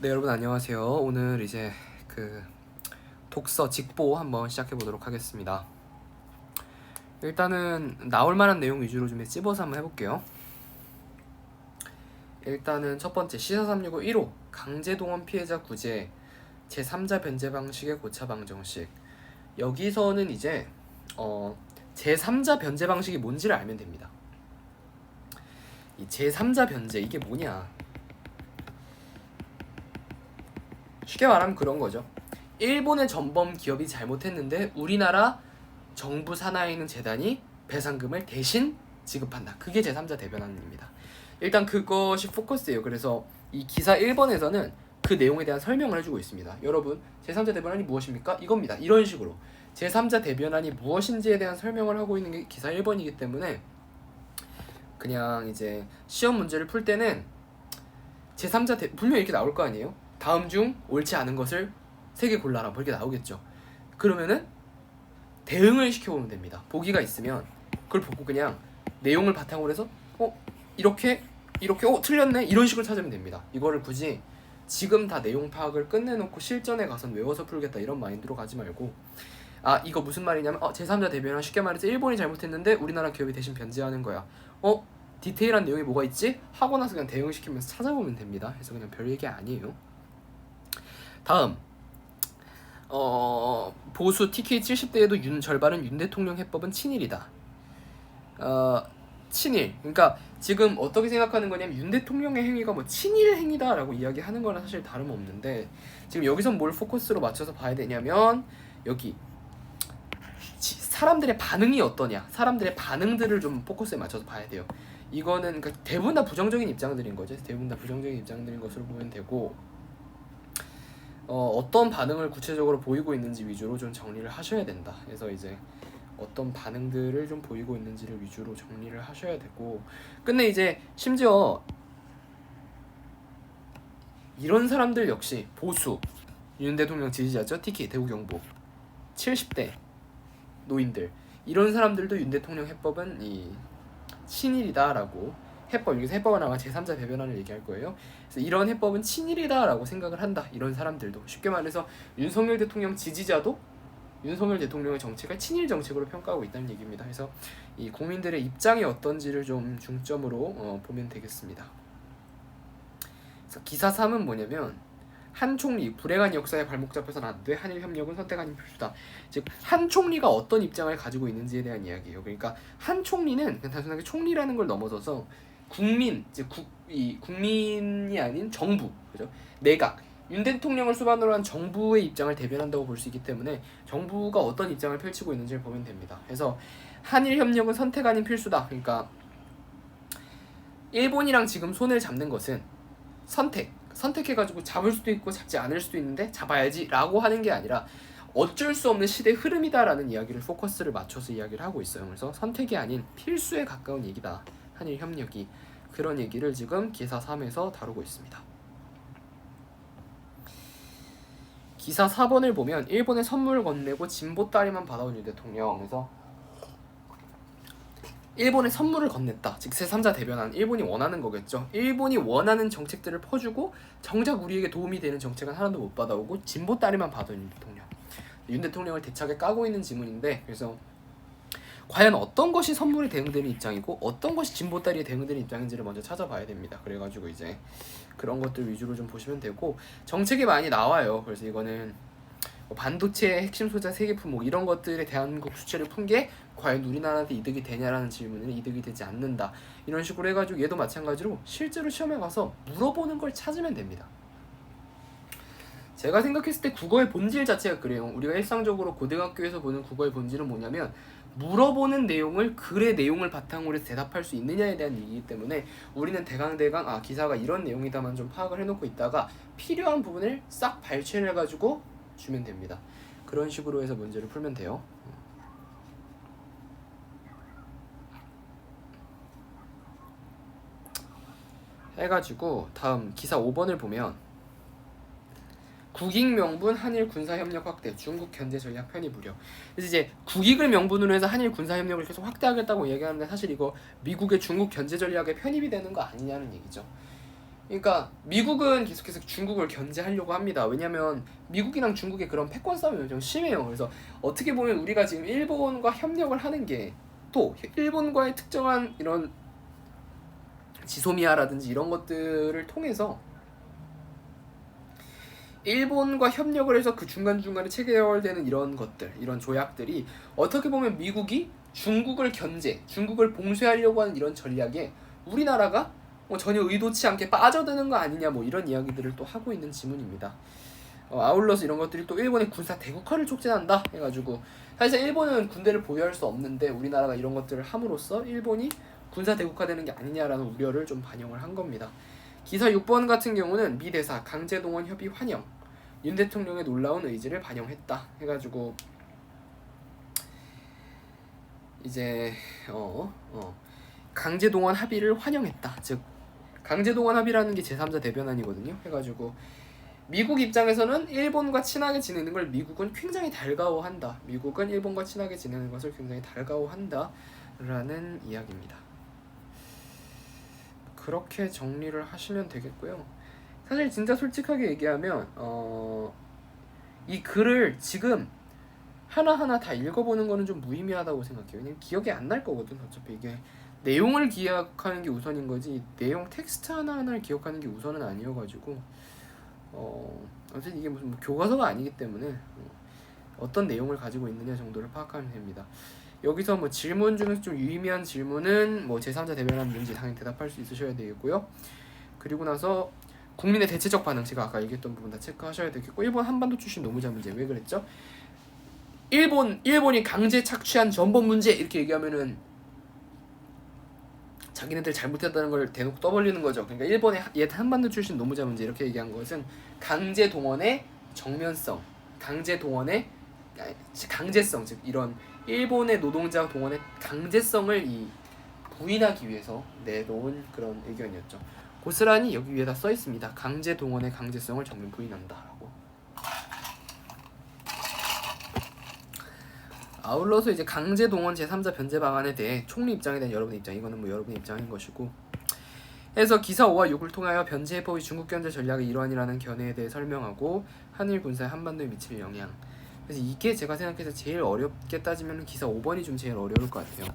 네, 여러분 안녕하세요. 오늘 이제 독서 직보 한번 시작해 보도록 하겠습니다. 일단은 나올 만한 내용 위주로 좀 찝어서 한번 해볼게요. 일단은 첫 번째 시사365 1호 강제동원 피해자 구제 제3자 변제 방식의 고차 방정식. 여기서는 이제 제3자 변제 방식이 뭔지를 알면 됩니다. 이 제3자 변제 이게 뭐냐? 쉽게 말하면 그런 거죠. 일본의 전범 기업이 잘못했는데 우리나라 정부 산하에 있는 재단이 배상금을 대신 지급한다. 그게 제3자 대변환입니다. 일단 그것이 포커스예요. 그래서 이 기사 1번에서는 그 내용에 대한 설명을 해주고 있습니다. 여러분, 제3자 대변환이 무엇입니까? 이겁니다. 이런 식으로 제3자 대변환이 무엇인지에 대한 설명을 하고 있는 게 기사 1번이기 때문에 그냥 이제 시험 문제를 풀 때는 분명히 이렇게 나올 거 아니에요? 다음 중 옳지 않은 것을 3개 골라라 뭐 이렇게 나오겠죠. 그러면은 대응을 시켜보면 됩니다. 보기가 있으면 그걸 보고 그냥 내용을 바탕으로 해서 이렇게 틀렸네 이런 식으로 찾으면 됩니다. 이거를 굳이 지금 다 내용 파악을 끝내놓고 실전에 가서 외워서 풀겠다 이런 마인드로 가지 말고 이거 무슨 말이냐면 제3자 대변환 쉽게 말해서 일본이 잘못했는데 우리나라 기업이 대신 변제하는 거야. 디테일한 내용이 뭐가 있지? 하고 나서 그냥 대응시키면서 찾아보면 됩니다. 그래서 그냥 별 얘기 아니에요. 다음 보수 TK 70대에도 절반은 윤 대통령 해법은 친일이다. 친일. 그러니까 지금 어떻게 생각하는 거냐면 윤 대통령의 행위가 뭐 친일 행위다라고 이야기하는 거랑 사실 다름없는데 지금 여기선 뭘 포커스로 맞춰서 봐야 되냐면 여기 사람들의 반응이 어떠냐, 사람들의 반응들을 좀 포커스에 맞춰서 봐야 돼요. 이거는 그러니까 대부분 다 부정적인 입장들인 거죠. 대부분 다 부정적인 입장들인 것으로 보면 되고 어떤 반응을 구체적으로 보이고 있는지 위주로 좀 정리를 하셔야 된다. 그래서 이제 어떤 반응들을 좀 보이고 있는지를 위주로 정리를 하셔야 되고 근데 이제 심지어 이런 사람들 역시 보수 윤 대통령 지지자죠. 특히 대구 경북 70대 노인들 이런 사람들도 윤 대통령 해법은 이 친일이다라고 여기서 해법은 아마 제3자 대변환을 얘기할 거예요. 그래서 이런 해법은 친일이다라고 생각을 한다. 이런 사람들도 쉽게 말해서 윤석열 대통령 지지자도 윤석열 대통령의 정책을 친일 정책으로 평가하고 있다는 얘기입니다. 그래서 이 국민들의 입장이 어떤지를 좀 중점으로 보면 되겠습니다. 그래서 기사 3은 뭐냐면 한 총리 불행한 역사에 발목 잡혀서는 안 돼. 한일 협력은 선택 아닌 필수다. 즉 한 총리가 어떤 입장을 가지고 있는지에 대한 이야기예요. 그러니까 한 총리는 그냥 단순하게 총리라는 걸 넘어서서 국민, 즉 국민이 아닌 정부, 그죠? 내각, 윤 대통령을 수반으로 한 정부의 입장을 대변한다고 볼 수 있기 때문에 정부가 어떤 입장을 펼치고 있는지를 보면 됩니다. 그래서 한일 협력은 선택 아닌 필수다. 그러니까 일본이랑 지금 손을 잡는 것은 선택해가지고 잡을 수도 있고 잡지 않을 수도 있는데 잡아야지 라고 하는 게 아니라 어쩔 수 없는 시대 흐름이다라는 이야기를 포커스를 맞춰서 이야기를 하고 있어요. 그래서 선택이 아닌 필수에 가까운 얘기다. 한일 협력이. 그런 얘기를 지금 기사 3에서 다루고 있습니다. 기사 4번을 보면 일본에 선물을 건네고 진보 따위만 받아온 윤 대통령. 그래서 일본에 선물을 건넸다. 즉 제3자 대변환. 일본이 원하는 거겠죠. 일본이 원하는 정책들을 퍼주고 정작 우리에게 도움이 되는 정책은 하나도 못 받아오고 진보 따위만 받아온 윤 대통령. 윤 대통령을 대차게 까고 있는 지문인데 그래서 과연 어떤 것이 선물에 대응되는 입장이고 어떤 것이 진보 따위에 대응되는 입장인지를 먼저 찾아봐야 됩니다. 그래가지고 이제 그런 것들 위주로 좀 보시면 되고 정책이 많이 나와요. 그래서 이거는 반도체의 핵심 소재 세계 품목 이런 것들에 대한민국 수치를 푼 게 과연 우리나라한테 이득이 되냐라는 질문에는 이득이 되지 않는다. 이런 식으로 해가지고 얘도 마찬가지로 실제로 시험에 가서 물어보는 걸 찾으면 됩니다. 제가 생각했을 때 국어의 본질 자체가 그래요. 우리가 일상적으로 고등학교에서 보는 국어의 본질은 뭐냐면 물어보는 내용을 글의 내용을 바탕으로 해서 대답할 수 있느냐에 대한 얘기이기 때문에 우리는 대강 기사가 이런 내용이다만 좀 파악을 해놓고 있다가 필요한 부분을 싹 발췌를 해가지고 주면 됩니다. 그런 식으로 해서 문제를 풀면 돼요. 해가지고 다음 기사 5번을 보면 국익 명분 한일 군사협력 확대 중국 견제 전략 편입 우려. 그래서 이제 국익을 명분으로 해서 한일 군사협력을 계속 확대하겠다고 얘기하는데 사실 이거 미국의 중국 견제 전략에 편입이 되는 거 아니냐는 얘기죠. 그러니까 미국은 계속해서 중국을 견제하려고 합니다. 왜냐면 미국이랑 중국의 그런 패권 싸움이 좀 심해요. 그래서 어떻게 보면 우리가 지금 일본과 협력을 하는 게 또 일본과의 특정한 이런 지소미아라든지 이런 것들을 통해서 일본과 협력을 해서 그 중간중간에 체결되는 이런 것들, 이런 조약들이 어떻게 보면 미국이 중국을 중국을 봉쇄하려고 하는 이런 전략에 우리나라가 전혀 의도치 않게 빠져드는 거 아니냐 뭐 이런 이야기들을 또 하고 있는 지문입니다. 아울러서 이런 것들이 또 일본의 군사 대국화를 촉진한다 해가지고 사실 일본은 군대를 보유할 수 없는데 우리나라가 이런 것들을 함으로써 일본이 군사 대국화되는 게 아니냐라는 우려를 좀 반영을 한 겁니다. 기사 6번 같은 경우는 미 대사 강제동원 협의 환영, 윤 대통령의 놀라운 의지를 반영했다 해가지고 이제 강제동원 합의를 환영했다. 즉 강제동원 합의라는 게 제3자 대변안이거든요. 해가지고 미국 입장에서는 일본과 친하게 지내는 걸 미국은 굉장히 달가워한다. 미국은 일본과 친하게 지내는 것을 굉장히 달가워한다 라는 이야기입니다. 그렇게 정리를 하시면 되겠고요. 사실 진짜 솔직하게 얘기하면 이 글을 지금 하나하나 다 읽어보는 거는 좀 무의미하다고 생각해요. 왜냐면 기억이 안 날 거거든. 어차피 이게 내용을 기억하는 게 우선인 거지 내용 텍스트 하나하나를 기억하는 게 우선은 아니어가지고 어쨌든 이게 무슨 교과서가 아니기 때문에 어떤 내용을 가지고 있느냐 정도를 파악하면 됩니다. 여기서 뭐 질문 중에서 좀 유의미한 질문은 뭐 제3자 대변한 문제 당연히 대답할 수 있으셔야 되겠고요. 그리고 나서 국민의 대체적 반응 제가 아까 얘기했던 부분 다 체크하셔야 되겠고 일본 한반도 출신 노무자 문제 왜 그랬죠? 일본이 강제 착취한 전범 문제 이렇게 얘기하면은 자기네들 잘못했다는 걸 대놓고 떠벌리는 거죠. 그러니까 일본의 옛 한반도 출신 노무자 문제 이렇게 얘기한 것은 강제 동원의 정면성, 강제성 즉 이런 일본의 노동자 동원의 강제성을 부인하기 위해서 내놓은 그런 의견이었죠. 고스란히 여기 위에다 써 있습니다. 강제 동원의 강제성을 정면 부인한다라고. 아울러서 이제 강제 동원 제3자 변제 방안에 대해 총리 입장에 대한 여러분의 입장, 이거는 뭐 여러분의 입장인 것이고, 해서 기사 5와 6을 통하여 변제 해법이 중국 견제 전략의 일환이라는 견해에 대해 설명하고 한일 군사의 한반도에 미칠 영향. 그래서 이게 제가 생각해서 제일 어렵게 따지면 기사 5번이 좀 제일 어려울 것 같아요.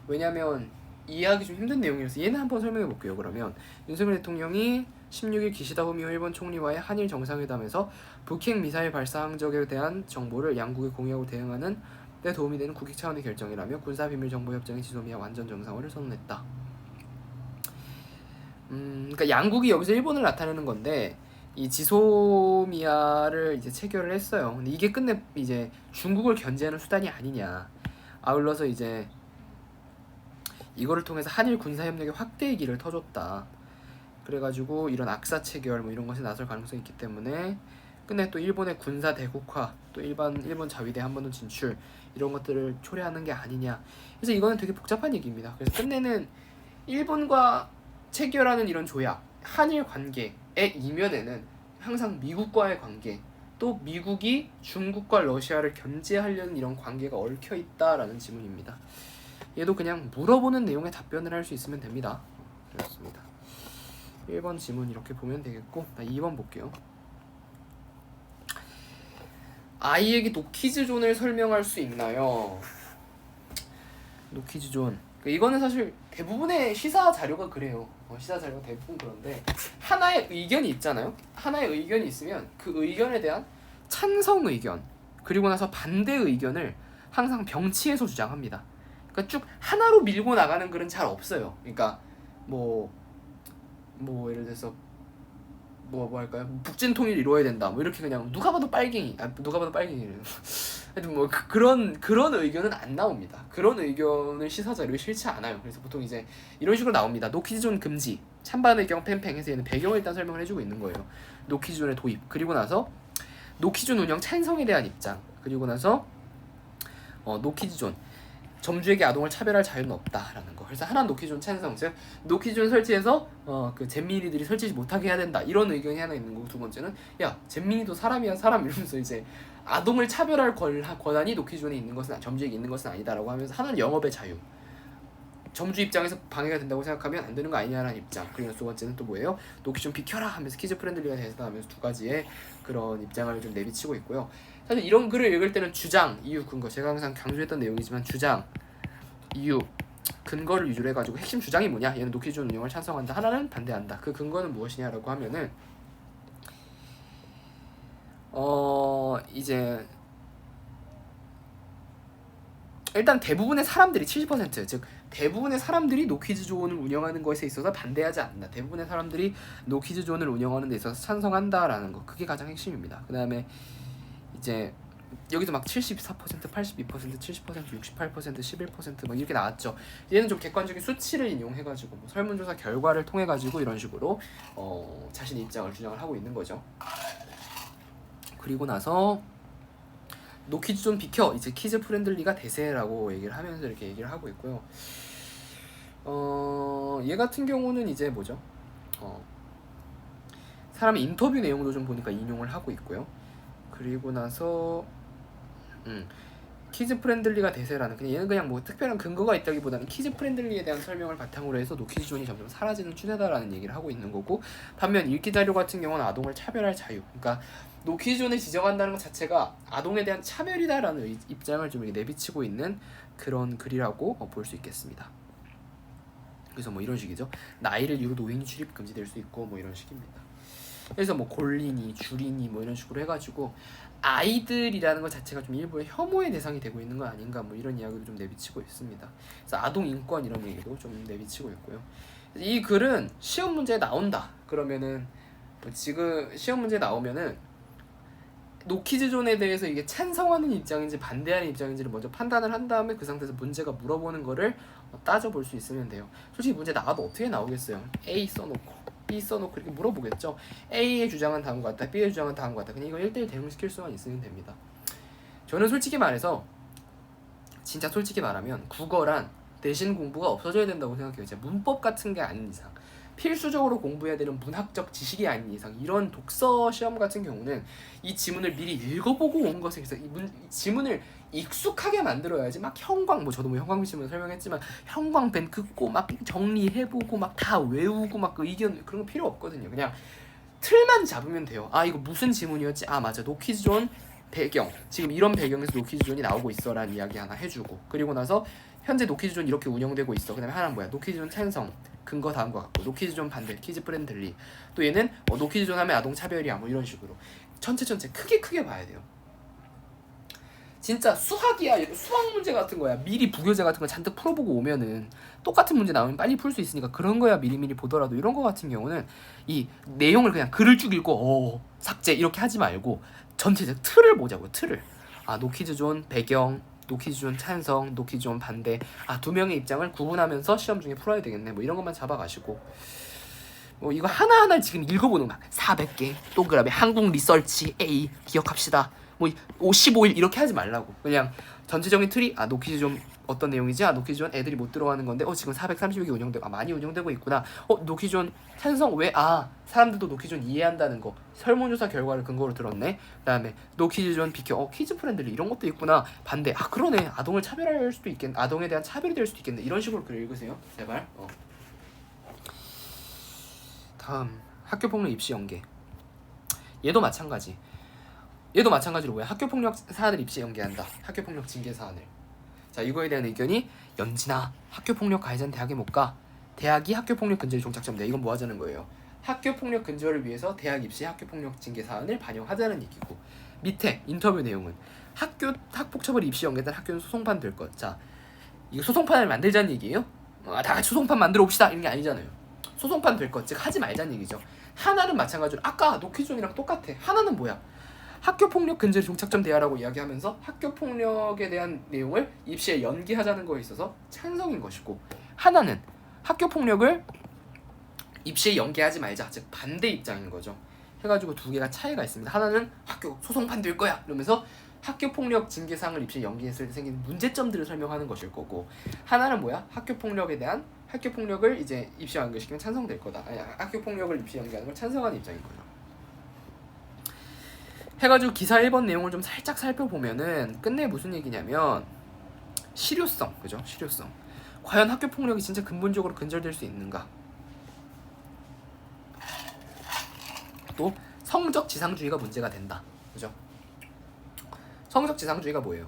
왜냐면 이해하기 좀 힘든 내용이라서 얘는 한번 설명해 볼게요. 그러면 윤석열 대통령이 16일 기시다 후미오 일본 총리와의 한일 정상회담에서 북핵 미사일 발사 항적에 대한 정보를 양국이 공유하고 대응하는 데 도움이 되는 국익 차원의 결정이라며 군사비밀정보협정의 지소미아 완전 정상화를 선언했다. 그러니까 양국이 여기서 일본을 나타내는 건데 이 지소미아를 이제 체결을 했어요. 근데 이게 끝내 이제 중국을 견제하는 수단이 아니냐. 아울러서 이제 이거를 통해서 한일 군사협력의 확대의 길을 터줬다. 그래가지고 이런 악사 체결 뭐 이런 것에 나설 가능성이 있기 때문에 끝내 또 일본의 군사 대국화, 또 일본 자위대 한반도 진출 이런 것들을 초래하는 게 아니냐. 그래서 이거는 되게 복잡한 얘기입니다. 그래서 끝내는 일본과 체결하는 이런 조약, 한일 관계의 이면에는 항상 미국과의 관계, 또 미국이 중국과 러시아를 견제하려는 이런 관계가 얽혀 있다라는 지문입니다. 얘도 그냥 물어보는 내용에 답변을 할 수 있으면 됩니다. 그렇습니다. 1번 지문 이렇게 보면 되겠고, 2번 볼게요. 아이에게 노키즈존을 설명할 수 있나요? 노키즈존. 이거는 사실 대부분의 시사 자료가 그래요. 시사 자료가 대부분 그런데 하나의 의견이 있잖아요. 하나의 의견이 있으면 그 의견에 대한 찬성 의견 그리고 나서 반대 의견을 항상 병치해서 주장합니다. 그러니까 쭉 하나로 밀고 나가는 글은 잘 없어요. 그러니까 뭐 예를 들어서 뭐 할까요? 북진 통일 이루어야 된다. 뭐 이렇게 그냥 누가 봐도 빨갱이래요. 하여튼 뭐 그런 의견은 안 나옵니다. 그런 의견을 시사 자료에 실지 않아요. 그래서 보통 이제 이런 식으로 나옵니다. 노키즈존 금지, 찬반 의견 팽팽해서 얘는 배경을 일단 설명을 해주고 있는 거예요. 노키즈존의 도입, 그리고 나서 노키존 운영 찬성에 대한 입장, 그리고 나서 노키즈존 점주에게 아동을 차별할 자유는 없다라는 거. 그래서 하나는 노키존 찬성, 즉 노키존 설치해서 그 잼민이들이 설치지 못하게 해야 된다 이런 의견이 하나 있는 거고, 두 번째는 야 잼민이도 사람이야 사람 이러면서 이제 아동을 차별할 권한이 노키존에 있는 것은 점주에게 있는 것은 아니다라고 하면서 하나는 영업의 자유, 점주 입장에서 방해가 된다고 생각하면 안 되는 거 아니냐라는 입장. 그리고 두 번째는 또 뭐예요? 노키 좀 비켜라 하면서 키즈 프렌들리가 대세다 하면서 두 가지의 그런 입장을 좀 내비치고 있고요. 사실 이런 글을 읽을 때는 주장, 이유, 근거, 제가 항상 강조했던 내용이지만 주장, 이유, 근거를 위주로 해가지고 핵심 주장이 뭐냐? 얘는 노키즈존 운영을 찬성한다. 하나는 반대한다. 그 근거는 무엇이냐라고 하면은 이제 일단 대부분의 사람들이 70%, 즉 대부분의 사람들이 노키즈존을 운영하는 것에 있어서 반대하지 않는다. 대부분의 사람들이 노키즈존을 운영하는 데 있어서 찬성한다라는 거. 그게 가장 핵심입니다. 그 다음에 이제 여기서 막 74%, 82%, 70%, 68%, 11% 이렇게 나왔죠. 얘는 좀 객관적인 수치를 인용해가지고 뭐 설문조사 결과를 통해가지고 이런 식으로 자신의 입장을 주장을 하고 있는 거죠. 그리고 나서 노키즈존 비켜, 이제 키즈 프렌들리가 대세라고 얘기를 하면서 이렇게 얘기를 하고 있고요. 얘 같은 경우는 이제 뭐죠? 사람의 인터뷰 내용도 좀 보니까 인용을 하고 있고요. 그리고 나서 키즈 프렌들리가 대세라는, 그냥 얘는 그냥 뭐 특별한 근거가 있다기보다는 키즈 프렌들리에 대한 설명을 바탕으로 해서 노키즈존이 점점 사라지는 추세다라는 얘기를 하고 있는 거고, 반면 읽기 자료 같은 경우는 아동을 차별할 자유, 그러니까 노키즈존을 지정한다는 것 자체가 아동에 대한 차별이다라는 입장을 좀 이렇게 내비치고 있는 그런 글이라고 볼 수 있겠습니다. 그래서 뭐 이런 식이죠. 나이를 이유로 노인 출입 금지될 수 있고 뭐 이런 식입니다. 그래서 뭐 골린이, 줄이니 뭐 이런 식으로 해가지고 아이들이라는 것 자체가 좀 일부의 혐오의 대상이 되고 있는 건 아닌가 뭐 이런 이야기도 좀 내비치고 있습니다. 그래서 아동 인권 이런 얘기도 좀 내비치고 있고요. 이 글은 시험 문제에 나온다. 그러면은 지금 시험 문제에 나오면은 노키즈존에 대해서 이게 찬성하는 입장인지 반대하는 입장인지를 먼저 판단을 한 다음에 그 상태에서 문제가 물어보는 거를 따져볼 수 있으면 돼요. 솔직히 문제 나와도 어떻게 나오겠어요? A 써놓고 B 써놓고 이렇게 물어보겠죠. A의 주장은 다음과 같다, B의 주장은 다음과 같다. 그냥 이거 1대1 대응시킬 수만 있으면 됩니다. 저는 솔직히 말해서 진짜 솔직히 말하면 국어란 대신 공부가 없어져야 된다고 생각해요. 진짜 문법 같은 게 아닌 이상, 필수적으로 공부해야 되는 문학적 지식이 아닌 이상, 이런 독서 시험 같은 경우는 이 지문을 미리 읽어보고 온 것에 비해서 이 지문을 익숙하게 만들어야지. 막 형광, 뭐 저도 뭐 형광 시험을 설명했지만 형광펜 긋고 막 정리해보고 막 다 외우고 막 그 의견 그런 거 필요 없거든요. 그냥 틀만 잡으면 돼요. 아 이거 무슨 지문이었지? 아 맞아, 노키즈존 배경, 지금 이런 배경에서 노키즈존이 나오고 있어라는 이야기 하나 해주고, 그리고 나서 현재 노키즈존 이렇게 운영되고 있어. 그 다음에 하나는 뭐야? 노키즈존 찬성, 근거 다음과 같고, 노키즈존 반대, 키즈 프렌들리. 또 얘는 노키즈존 하면 아동 차별이야 뭐 이런 식으로 전체 크게 봐야 돼요. 진짜 수학이야, 수학 문제 같은 거야. 미리 부교재 같은 거 잔뜩 풀어보고 오면은 똑같은 문제 나오면 빨리 풀 수 있으니까 그런 거야 미리미리 보더라도, 이런 거 같은 경우는 이 내용을 그냥 글을 쭉 읽고 삭제 이렇게 하지 말고 전체적 틀을 보자고요. 틀을. 아 노키즈존 배경, 노키즈존 찬성, 노키즈존 반대. 아 두 명의 입장을 구분하면서 시험 중에 풀어야 되겠네. 뭐 이런 것만 잡아가시고 뭐 이거 하나하나 지금 읽어보는 막 400개 동그라미 한국 리서치 A 기억합시다. 뭐 55일 이렇게 하지 말라고. 그냥 전체적인 틀이 노키즈존 어떤 내용이지? 노키즈존 애들이 못 들어가는 건데 지금 430개 운영되고 많이 운영되고 있구나. 노키즈존 찬성 왜? 사람들도 노키즈존 이해한다는 거. 설문조사 결과를 근거로 들었네. 그다음에 노키즈존 비켜. 키즈 프렌들리 이런 것도 있구나. 반대. 그러네. 아동을 차별할 수도 있겠네. 아동에 대한 차별이 될 수도 있겠네. 이런 식으로 글 읽으세요. 제발. 다음 학교폭력 입시 연계. 얘도 마찬가지로 뭐야? 학교폭력 사안을 입시에 연계한다. 학교폭력 징계 사안을. 자, 이거에 대한 의견이 연진아, 학교폭력 가해자는 대학에 못 가. 대학이 학교폭력 근절이 종착점이다. 이건 뭐 하자는 거예요? 학교폭력 근절을 위해서 대학 입시에 학교폭력 징계 사안을 반영하자는 얘기고, 밑에 인터뷰 내용은 학폭처벌 입시 연계된 학교는 소송판 될 것. 자, 이거 소송판을 만들자는 얘기예요? 다 같이 소송판 만들어 봅시다 이런 게 아니잖아요. 소송판 될 것, 즉 하지 말자는 얘기죠. 하나는 마찬가지로 아까 노키존이랑 똑같아. 하나는 뭐야? 학교폭력 근절이 종착점 대하라고 이야기하면서 학교폭력에 대한 내용을 입시에 연기하자는 거에 있어서 찬성인 것이고, 하나는 학교폭력을 입시에 연계하지 말자, 즉 반대 입장인 거죠. 해가지고 두 개가 차이가 있습니다. 하나는 학교 소송판 될 거야 이러면서 학교폭력 징계사항을 입시에 연기했을 때 생긴 문제점들을 설명하는 것일 거고, 하나는 뭐야? 학교폭력을 이제 입시에 연계시키면 찬성될 거다. 학교폭력을 입시에 연계하는 걸 찬성하는 입장인 거죠. 해가지고 기사 1번 내용을 좀 살짝 살펴보면은 끝내 무슨 얘기냐면 실효성, 그죠? 실효성. 과연 학교 폭력이 진짜 근본적으로 근절될 수 있는가? 또 성적 지상주의가 문제가 된다. 그죠? 성적 지상주의가 뭐예요?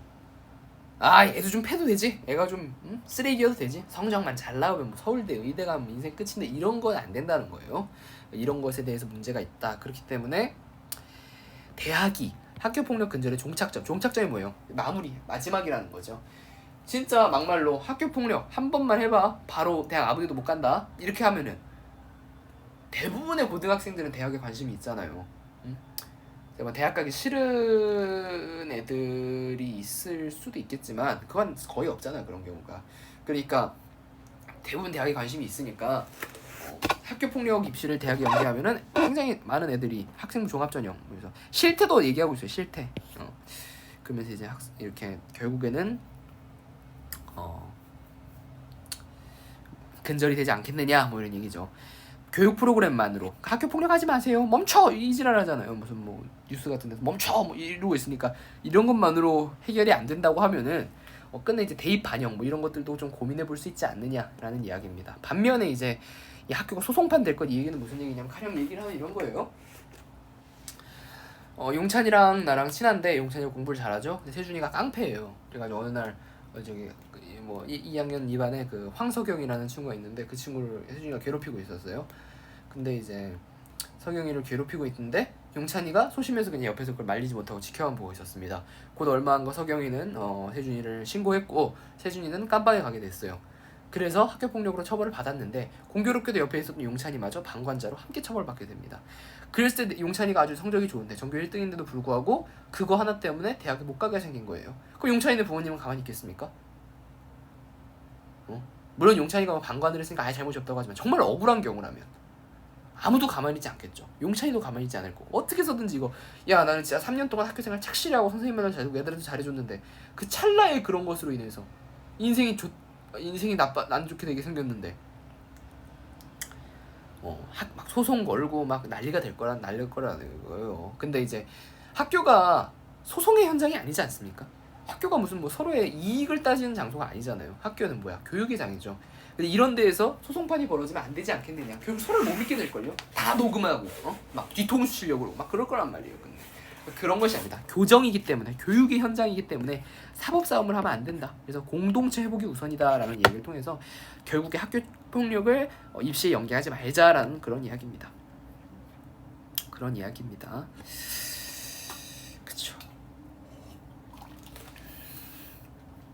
애도 좀 패도 되지. 애가 좀 쓰레기여도 되지. 성적만 잘 나오면 뭐 서울대, 의대 가면 인생 끝인데 이런 건 안 된다는 거예요. 이런 것에 대해서 문제가 있다. 그렇기 때문에 대학이 학교 폭력 근절의 종착점이 뭐예요? 마지막이라는 거죠. 진짜 막말로 학교 폭력 한 번만 해봐 바로 대학 아무데도 못 간다 이렇게 하면은 대부분의 고등학생들은 대학에 관심이 있잖아요. 대학 가기 싫은 애들이 있을 수도 있겠지만 그건 거의 없잖아요, 그런 경우가. 그러니까 대부분 대학에 관심이 있으니까 학교 폭력 입시를 대학에 연계하면은 굉장히 많은 애들이 학생부 종합전형 그래서 실태도 얘기하고 있어요. 실태. 그러면서 이제 이렇게 결국에는 근절이 되지 않겠느냐 뭐 이런 얘기죠. 교육 프로그램만으로 학교 폭력하지 마세요, 멈춰 이 지랄 하잖아요. 무슨 뭐 뉴스 같은 데서 멈춰 뭐 이러고 있으니까 이런 것만으로 해결이 안 된다고 하면은 끝내 이제 대입 반영 뭐 이런 것들도 좀 고민해 볼 수 있지 않느냐라는 이야기입니다. 반면에 이제 이 학교가 소송판 될 것, 이 얘기는 무슨 얘기냐면 가령 얘기를 하면 이런 거예요. 용찬이랑 나랑 친한데 용찬이가 공부를 잘하죠. 근데 세준이가 깡패예요. 그래가지고 어느 날 저기 뭐 2학년 2반에 그 황석영이라는 친구가 있는데 그 친구를 세준이가 괴롭히고 있었어요. 근데 이제 석영이를 괴롭히고 있는데 용찬이가 소심해서 그냥 옆에서 그걸 말리지 못하고 지켜만 보고 있었습니다. 곧 얼마 안 거 석영이는 세준이를 신고했고 세준이는 깜빵에 가게 됐어요. 그래서 학교폭력으로 처벌을 받았는데 공교롭게도 옆에 있었던 용찬이마저 방관자로 함께 처벌받게 됩니다. 그랬을 때 용찬이가 아주 성적이 좋은데 전교 1등인데도 불구하고 그거 하나 때문에 대학에 못 가게 생긴 거예요. 그럼 용찬이네 부모님은 가만히 있겠습니까? 물론 용찬이가 방관을 했으니까 아예 잘못이 없다고 하지만 정말 억울한 경우라면 아무도 가만히 있지 않겠죠. 용찬이도 가만히 있지 않을 거고 어떻게 해서든지 이거 나는 진짜 3년 동안 학교생활 착실히 하고 선생님 말도 잘듣고 애들한테 잘해줬는데 그 찰나의 그런 것으로 인해서 인생이 안 좋게 되게 생겼는데 막 소송 걸고 막 난리가 될 거라는 거예요. 근데 이제 학교가 소송의 현장이 아니지 않습니까? 학교가 무슨 뭐 서로의 이익을 따지는 장소가 아니잖아요. 학교는 뭐야? 교육의 장이죠. 근데 이런 데에서 소송판이 벌어지면 안 되지 않겠느냐. 결국 서로를 못 믿게 될걸요? 다 녹음하고 막 뒤통수 치려고 막 그럴 거란 말이에요. 근데 그런 것이 아니다. 교정이기 때문에, 교육의 현장이기 때문에 사법싸움을 하면 안 된다. 그래서 공동체 회복이 우선이다라는 얘기를 통해서 결국에 학교 폭력을 입시에 연계하지 말자라는 그런 이야기입니다. 그쵸.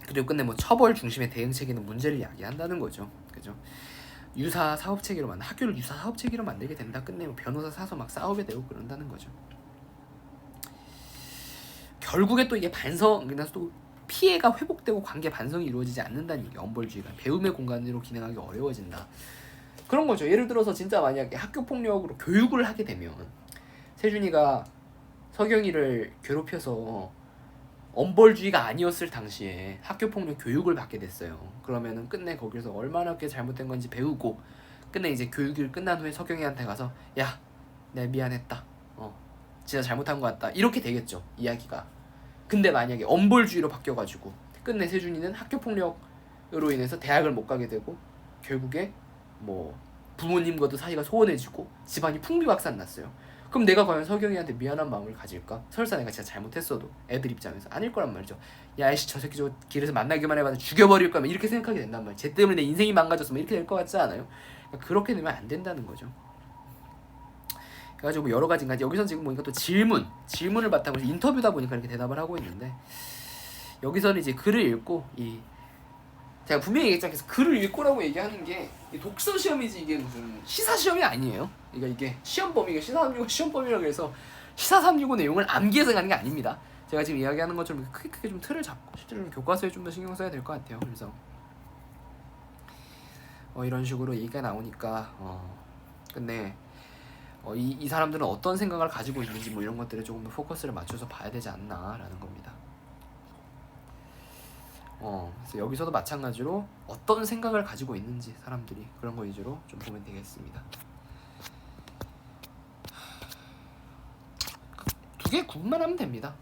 그리고 끝내 뭐 처벌 중심의 대응 체계는 문제를 야기한다는 거죠. 그죠? 유사 사업 체계로 학교를 유사 사업 체계로 만들게 된다. 끝내 뭐 변호사 사서 막 싸우게 되고 그런다는 거죠. 결국에 또 이게 그래서 또 피해가 회복되고 관계 반성이 이루어지지 않는다는 얘기. 엄벌주의가 배움의 공간으로 기능하기 어려워진다. 그런 거죠. 예를 들어서 진짜 만약에 학교 폭력으로 교육을 하게 되면 세준이가 석영이를 괴롭혀서 엄벌주의가 아니었을 당시에 학교 폭력 교육을 받게 됐어요. 그러면은 끝내 거기서 얼마나 게 잘못된 건지 배우고 끝내 이제 교육을 끝난 후에 석영이한테 가서 야, 내가 미안했다. 진짜 잘못한 것 같다. 이렇게 되겠죠, 이야기가. 근데 만약에 엄벌주의로 바뀌어가지고 끝내 세준이는 학교 폭력으로 인해서 대학을 못 가게 되고 결국에 뭐 부모님과도 사이가 소원해지고 집안이 풍비박산 났어요. 그럼 내가 과연 석영이한테 미안한 마음을 가질까? 설사 내가 진짜 잘못했어도 애들 입장에서 아닐 거란 말이죠. 야 이씨 저 새끼 저 길에서 만나기만 해봐도 죽여버릴 거면 이렇게 생각하게 된단 말이야. 쟤 때문에 내 인생이 망가졌으면 이렇게 될 것 같지 않아요? 그러니까 그렇게 되면 안 된다는 거죠. 그래가지고 여러 가지인가 여기서 지금 보니까 또 질문을 바탕으로 인터뷰다 보니까 이렇게 대답을 하고 있는데 여기서는 이제 글을 읽고 제가 분명히 얘기했잖아요. 글을 읽고라고 얘기하는 게 독서 시험이지 이게 무슨 시사 시험이 아니에요. 그러니까 이게 시험 범위가 시사 365 시험 범위라고 해서 시사 365 내용을 암기해서 가는 게 아닙니다. 제가 지금 이야기하는 것처럼 크게 좀 틀을 잡고 실제로 교과서에 좀 더 신경 써야 될 것 같아요. 그래서 이런 식으로 얘기가 나오니까 근데 이 사람들은 어떤 생각을 가지고 있는지 뭐 이런 것들에 조금 더 포커스를 맞춰서 봐야 되지 않나라는 겁니다. 그래서 여기서도 마찬가지로 어떤 생각을 가지고 있는지 사람들이 그런 거 위주로 좀 보면 되겠습니다. 두 개 구분만 하면 됩니다.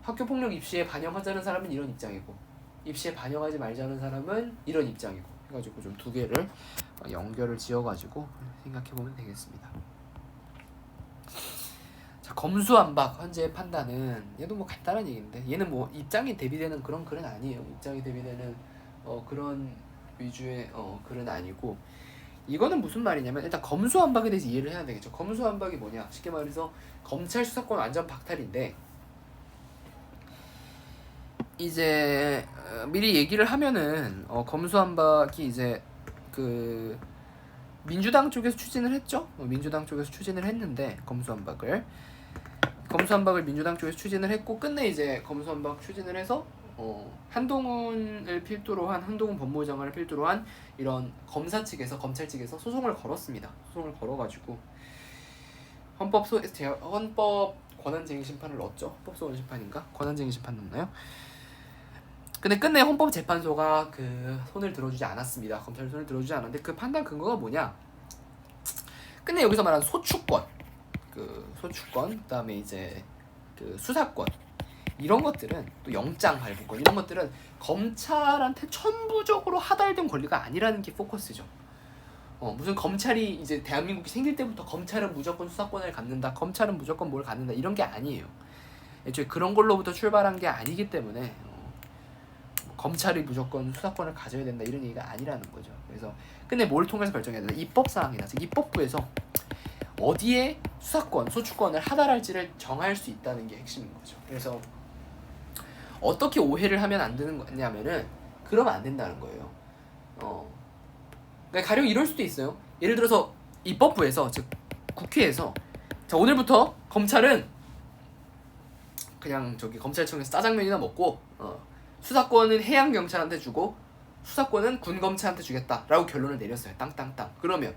학교 폭력 입시에 반영하자는 사람은 이런 입장이고 입시에 반영하지 말자는 사람은 이런 입장이고 해가지고 좀 두 개를 연결을 지어가지고 생각해보면 되겠습니다. 자, 검수완박 현재의 판단은 얘도 뭐 간단한 얘기인데 얘는 뭐 입장이 대비되는 그런 글은 아니에요. 입장이 대비되는 그런 위주의 글은 아니고 이거는 무슨 말이냐면 일단 검수완박에 대해서 이해를 해야 되겠죠. 검수완박이 뭐냐? 쉽게 말해서 검찰 수사권 완전 박탈인데 이제 미리 얘기를 하면은 검수완박이 이제 그 민주당 쪽에서 추진을 했죠. 민주당 쪽에서 추진을 했는데 검수완박을 민주당 쪽에서 추진을 했고 끝내 이제 검수완박 추진을 해서 한동훈을 필두로 한 한동훈 법무부 장관을 필두로 한 이런 검찰 측에서 소송을 걸었습니다. 소송을 걸어가지고 헌법 권한쟁의 심판을 넣었죠. 헌법소원 심판인가? 권한쟁의 심판 넣나요? 근데 끝내 헌법재판소가 그 손을 들어주지 않았습니다. 검찰이 손을 들어주지 않았는데 그 판단 근거가 뭐냐? 끝내 여기서 말하는 소추권, 그다음에 이제 그 수사권 이런 것들은 또 영장 발부권 이런 것들은 검찰한테 천부적으로 하달된 권리가 아니라는 게 포커스죠. 무슨 검찰이 이제 대한민국이 생길 때부터 검찰은 무조건 수사권을 갖는다, 검찰은 무조건 뭘 갖는다 이런 게 아니에요. 애초에 그런 걸로부터 출발한 게 아니기 때문에 검찰이 무조건 수사권을 가져야 된다 이런 얘기가 아니라는 거죠. 그래서 근데 뭘 통해서 결정해야 된다? 입법사항이다. 즉 입법부에서 어디에 수사권, 소추권을 하달할지를 정할 수 있다는 게 핵심인 거죠. 그래서 어떻게 오해를 하면 안 되는 거냐면은 그러면 안 된다는 거예요. 그러니까 가령 이럴 수도 있어요. 예를 들어서 입법부에서 즉 국회에서 자 오늘부터 검찰은 그냥 저기 검찰청에서 짜장면이나 먹고 수사권은 해양 경찰한테 주고 수사권은 군 검찰한테 주겠다라고 결론을 내렸어요. 땅땅땅. 그러면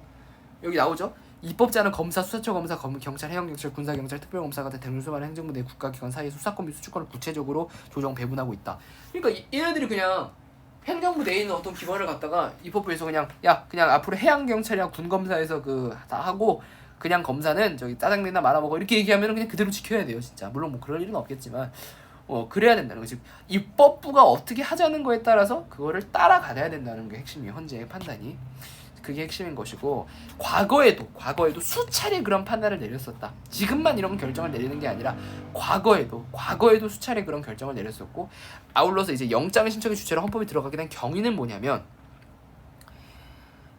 여기 나오죠. 입법자는 검사, 수사처 검사, 경찰, 해양경찰, 군사경찰, 특별검사 같은 대물수많은 행정부 내 국가기관 사이의 수사권 및 수주권을 구체적으로 조정 배분하고 있다. 그러니까 얘네들이 그냥 행정부 내에 있는 어떤 기관을 갖다가 입법부에서 그냥 그냥 앞으로 해양경찰이랑 군검사에서 다 하고 그냥 검사는 저기 짜장면이나 말아먹어 이렇게 얘기하면 그냥 그대로 지켜야 돼요. 진짜 물론 뭐 그럴 일은 없겠지만 그래야 된다는 거지. 입법부가 어떻게 하자는 거에 따라서 그거를 따라가야 된다는 게 핵심이에요. 현재의 판단이. 그게 핵심인 것이고 과거에도 수차례 그런 판단을 내렸었다. 지금만 이런 결정을 내리는 게 아니라 과거에도 수차례 그런 결정을 내렸었고 아울러서 이제 영장 신청의 주체로 헌법에 들어가게 된 경위는 뭐냐면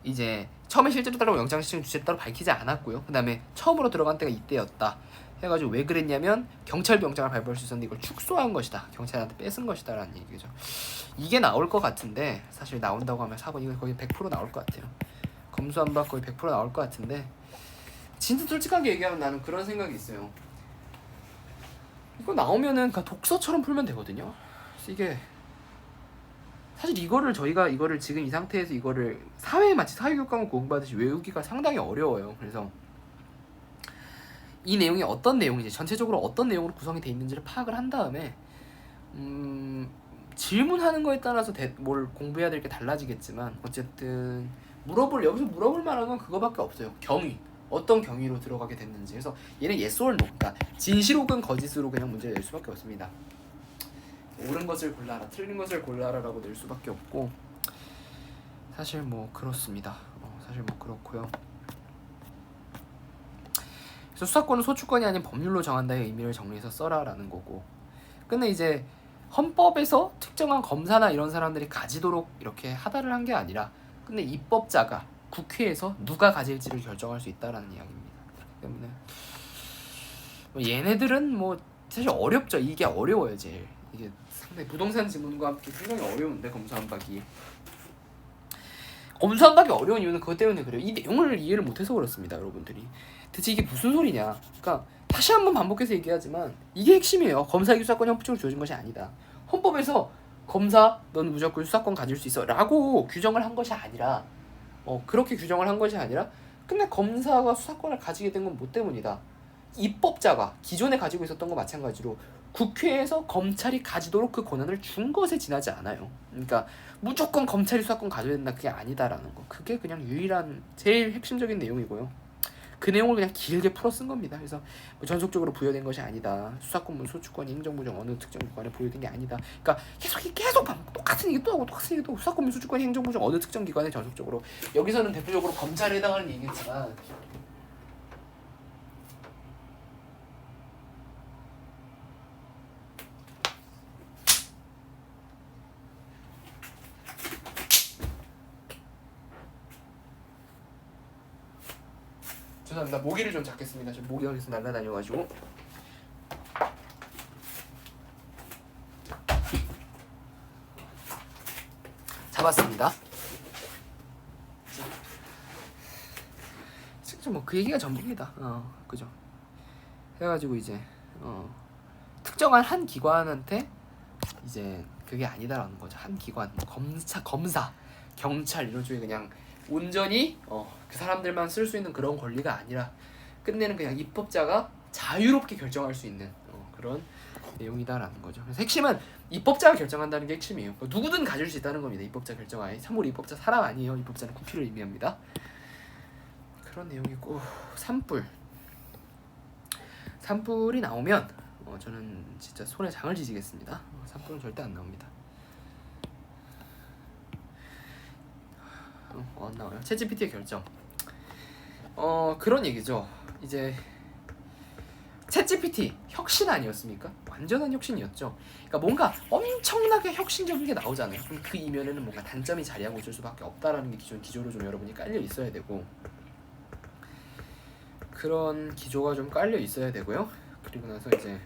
이제 처음에 실제로 따로 영장 신청 주체를 따로 밝히지 않았고요. 그 다음에 처음으로 들어간 때가 이때였다. 해가지고 왜 그랬냐면 경찰도 영장을 발부할 수 있었는데 이걸 축소한 것이다. 경찰한테 뺏은 것이다 라는 얘기죠. 이게 나올 것 같은데 사실 나온다고 하면 사건 이거 거의 100% 나올 것 같아요. 검수완박 거의 100% 나올 것 같은데 진짜 솔직하게 얘기하면 나는 그런 생각이 있어요. 이거 나오면은 그냥 독서처럼 풀면 되거든요. 그래서 이게 사실 저희가 이거를 지금 이 상태에서 이거를 사회교육 과목 공부하듯이 외우기가 상당히 어려워요. 그래서 이 내용이 어떤 내용인지 전체적으로 어떤 내용으로 구성이 돼 있는지를 파악을 한 다음에 질문하는 거에 따라서 뭘 공부해야 될 게 달라지겠지만 어쨌든 여기서 물어볼 만한 건 그거밖에 없어요. 경위. 어떤 경위로 들어가게 됐는지. 그래서 얘는 yes or no. 그러니까 진실 혹은 거짓으로 그냥 문제를 낼 수밖에 없습니다. 옳은 것을 골라라, 틀린 것을 골라라라고 낼 수밖에 없고 사실 뭐 그렇습니다. 사실 뭐 그렇고요. 그래서 수사권은 소추권이 아닌 법률로 정한다의 의미를 정리해서 써라라는 거고. 근데 이제 헌법에서 특정한 검사나 이런 사람들이 가지도록 이렇게 하달을 한 게 아니라 근데 입법자가 국회에서 누가 가질지를 결정할 수 있다라는 이야기입니다. 그렇기 때문에 얘네들은 뭐 사실 어렵죠. 이게 어려워요 제일. 이게 상당히 부동산 지문과 함께 굉장히 어려운데 검수완박이 어려운 이유는 그것 때문에 그래요. 이 내용을 이해를 못해서 그렇습니다. 여러분들이 대체 이게 무슨 소리냐. 그러니까 다시 한번 반복해서 얘기하지만 이게 핵심이에요. 검사에게 수사권이 헌법적으로 주어진 것이 아니다. 헌법에서 검사 넌 무조건 수사권 가질 수 있어 라고 규정을 한 것이 아니라 그렇게 규정을 한 것이 아니라 근데 검사가 수사권을 가지게 된 건 뭐 때문이다. 입법자가 기존에 가지고 있었던 거 마찬가지로 국회에서 검찰이 가지도록 그 권한을 준 것에 지나지 않아요. 그러니까 무조건 검찰이 수사권 가져야 된다 그게 아니다라는 거. 그게 그냥 유일한 제일 핵심적인 내용이고요. 그 내용을 그냥 길게 풀어 쓴 겁니다. 그래서 뭐 전속적으로 부여된 것이 아니다. 수사권문 소추권이 행정부정 어느 특정 기관에 부여된 게 아니다. 그러니까 계속 똑같은 얘기 또 하고 똑같은 얘기 또 수사권문 소추권이 행정부정 어느 특정 기관에 전속적으로. 여기서는 대표적으로 검찰에 해당하는 얘기지만 죄송합니다. 모기를 좀 잡겠습니다. 지금 모기가 계속 날아다녀가지고. 잡았습니다. 진짜 뭐 그 얘기가 전부입니다. 그죠. 해가지고 이제 특정한 한 기관한테 이제 그게 아니다라는 거죠. 한 기관, 검사, 경찰 이런 쪽에 그냥 온전히 그 사람들만 쓸 수 있는 그런 권리가 아니라 끝내는 그냥 입법자가 자유롭게 결정할 수 있는 그런 내용이다라는 거죠. 그래서 핵심은 입법자가 결정한다는 게 핵심이에요. 누구든 가질 수 있다는 겁니다. 입법자 결정하에. 참고로 입법자 사람 아니에요. 입법자는 국회를 의미합니다. 그런 내용이고 산불이 나오면 저는 진짜 손에 장을 지지겠습니다. 산불은 절대 안 나옵니다. 안 나와요. 챗GPT의 결정. 그런 얘기죠. 이제 챗GPT 혁신 아니었습니까? 완전한 혁신이었죠. 그러니까 뭔가 엄청나게 혁신적인 게 나오잖아요. 그럼 그 이면에는 뭔가 단점이 자리하고 있을 수밖에 없다라는 게 기조로 좀 여러분이 깔려 있어야 되고, 그런 기조가 좀 깔려 있어야 되고요. 그리고 나서 이제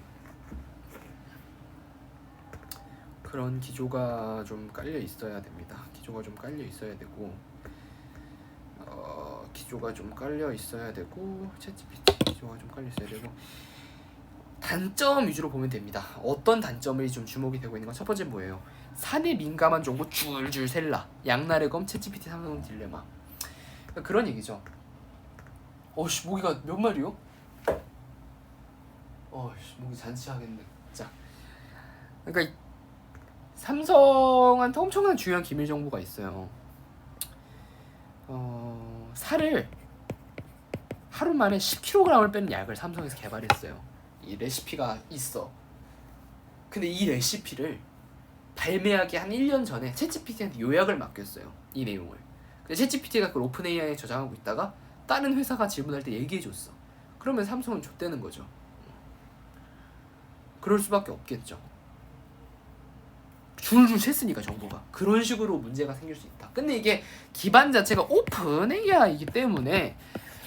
그런 기조가 좀 깔려 있어야 됩니다. 기조가 좀 깔려 있어야 되고, 기조가 좀 깔려 있어야 되고, 챗GPT 기조가 좀 깔려 있어야 되고, 단점 위주로 보면 됩니다. 어떤 단점이 좀 주목이 되고 있는 건 첫 번째 뭐예요? 산에 민감한 정보 줄줄 셀라. 양날의 검 챗GPT 삼성 딜레마. 그러니까 그런 얘기죠. 어씨 모기가 몇 마리요? 모기 잔치하겠네. 자, 그러니까 삼성한테 엄청난 중요한 기밀 정보가 있어요. 살을 하루 만에 10kg을 빼는 약을 삼성에서 개발했어요. 이 레시피가 있어. 근데 이 레시피를 발매하기 한 1년 전에 챗GPT한테 요약을 맡겼어요. 이 내용을. 근데 챗GPT가 그걸 오픈 AI에 저장하고 있다가 다른 회사가 질문할 때 얘기해줬어. 그러면 삼성은 좆되는 거죠. 그럴 수밖에 없겠죠. 줄줄 샜으니까 정보가. 그런 식으로 문제가 생길 수 있다. 근데 이게 기반 자체가 오픈 AI이기 때문에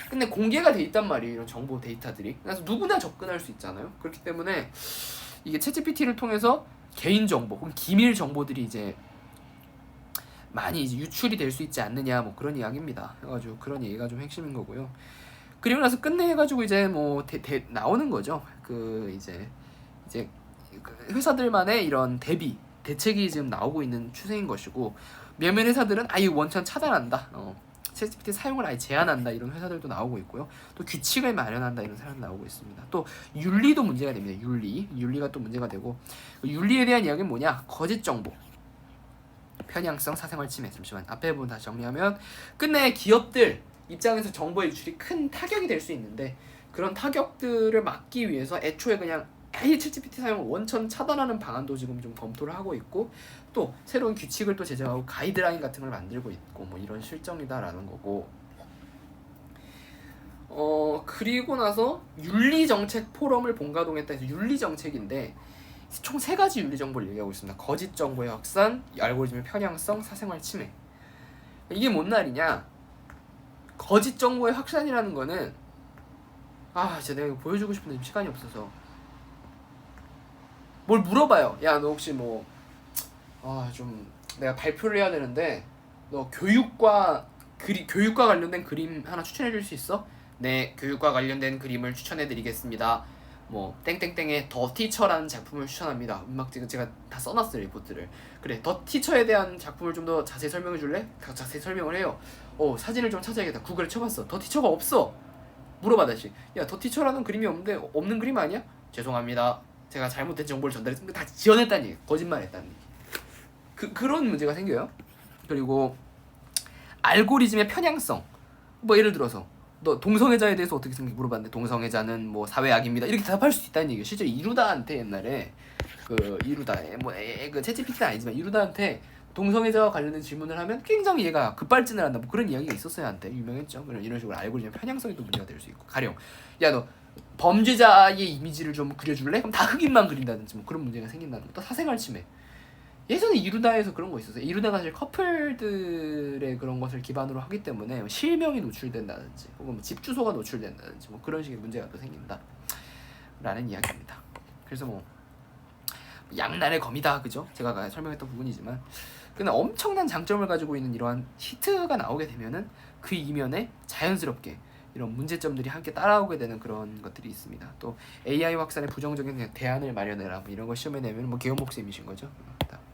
근데 공개가 돼 있단 말이에요. 이런 정보 데이터들이. 그래서 누구나 접근할 수 있잖아요. 그렇기 때문에 이게 챗GPT를 통해서 개인 정보, 혹은 기밀 정보들이 이제 많이 이제 유출이 될 수 있지 않느냐, 뭐 그런 이야기입니다. 그래가지고 그런 얘기가 좀 핵심인 거고요. 그리고 나서 끝내가지고 이제 뭐 나오는 거죠. 그 이제 회사들만의 이런 대책이 지금 나오고 있는 추세인 것이고, 몇몇 회사들은 아예 원천 차단한다. 챗GPT 사용을 아예 제한한다. 이런 회사들도 나오고 있고요. 또 규칙을 마련한다. 이런 사람도 나오고 있습니다. 또 윤리도 문제가 됩니다. 윤리가 또 문제가 되고, 윤리에 대한 이야기는 뭐냐? 거짓 정보, 편향성, 사생활 침해. 잠시만 앞에 부분 다시 정리하면 끝내 기업들 입장에서 정보의 유출이 큰 타격이 될 수 있는데, 그런 타격들을 막기 위해서 애초에 그냥 아예 챗GPT 사용을 원천 차단하는 방안도 지금 좀 검토를 하고 있고, 또 새로운 규칙을 또 제정하고 가이드라인 같은 걸 만들고 있고, 뭐 이런 실정이다라는 거고. 그리고 나서 윤리정책 포럼을 본가동했다 해서 윤리정책인데 총 3가지 윤리정보를 얘기하고 있습니다. 거짓 정보의 확산, 알고리즘의 편향성, 사생활 침해. 이게 뭔 말이냐? 거짓 정보의 확산이라는 거는 진짜 내가 이거 보여주고 싶은데 시간이 없어서 뭘 물어봐요. 야, 너 혹시 뭐 좀 내가 발표를 해야 되는데 너 교육과 관련된 그림 하나 추천해 줄 수 있어? 네, 교육과 관련된 그림을 추천해 드리겠습니다. 뭐 땡땡땡의 더 티처라는 작품을 추천합니다. 음악지금 제가 다 써놨어요, 리포트를. 그래, 더 티처에 대한 작품을 좀 더 자세히 설명해 줄래? 다 자세히 설명을 해요. 사진을 좀 찾아야겠다. 구글에 쳐봤어. 더 티처가 없어. 물어봐 다시. 야, 더 티처라는 그림이 없는데 없는 그림 아니야? 죄송합니다. 제가 잘못된 정보를 전달했으니까 다 지어냈다는 얘기, 거짓말했다는 얘기. 그런 문제가 생겨요. 그리고 알고리즘의 편향성. 뭐 예를 들어서 너 동성애자에 대해서 어떻게 생각해 물어봤는데 동성애자는 뭐 사회악입니다 이렇게 대답할 수 있다는 얘기예요. 실제로 이루다한테 옛날에 그 이루다에 뭐그 채찌피티는 아니지만 이루다한테 동성애자와 관련된 질문을 하면 굉장히 얘가 급발진을 한다 뭐 그런 이야기가 있었어요. 한때 유명했죠. 이런 식으로 알고리즘 편향성이 또 문제가 될 수 있고 가령 야 너 범죄자의 이미지를 좀 그려줄래? 그럼 다 흑인만 그린다든지 뭐 그런 문제가 생긴다는 거. 또 사생활 침해. 예전에 이루다에서 그런 거 있었어요. 이루다가 사실 커플들의 그런 것을 기반으로 하기 때문에 실명이 노출된다든지 혹은 집 주소가 노출된다든지 뭐 그런 식의 문제가 또 생긴다 라는 이야기입니다. 그래서 뭐 양날의 검이다 그죠? 제가 설명했던 부분이지만 근데 엄청난 장점을 가지고 있는 이러한 히트가 나오게 되면은 그 이면에 자연스럽게 이런 문제점들이 함께 따라오게 되는 그런 것들이 있습니다. 또 AI 확산의 부정적인 대안을 마련해라 뭐 이런 거 시험에 내면 뭐 개연목 쌤이신 거죠.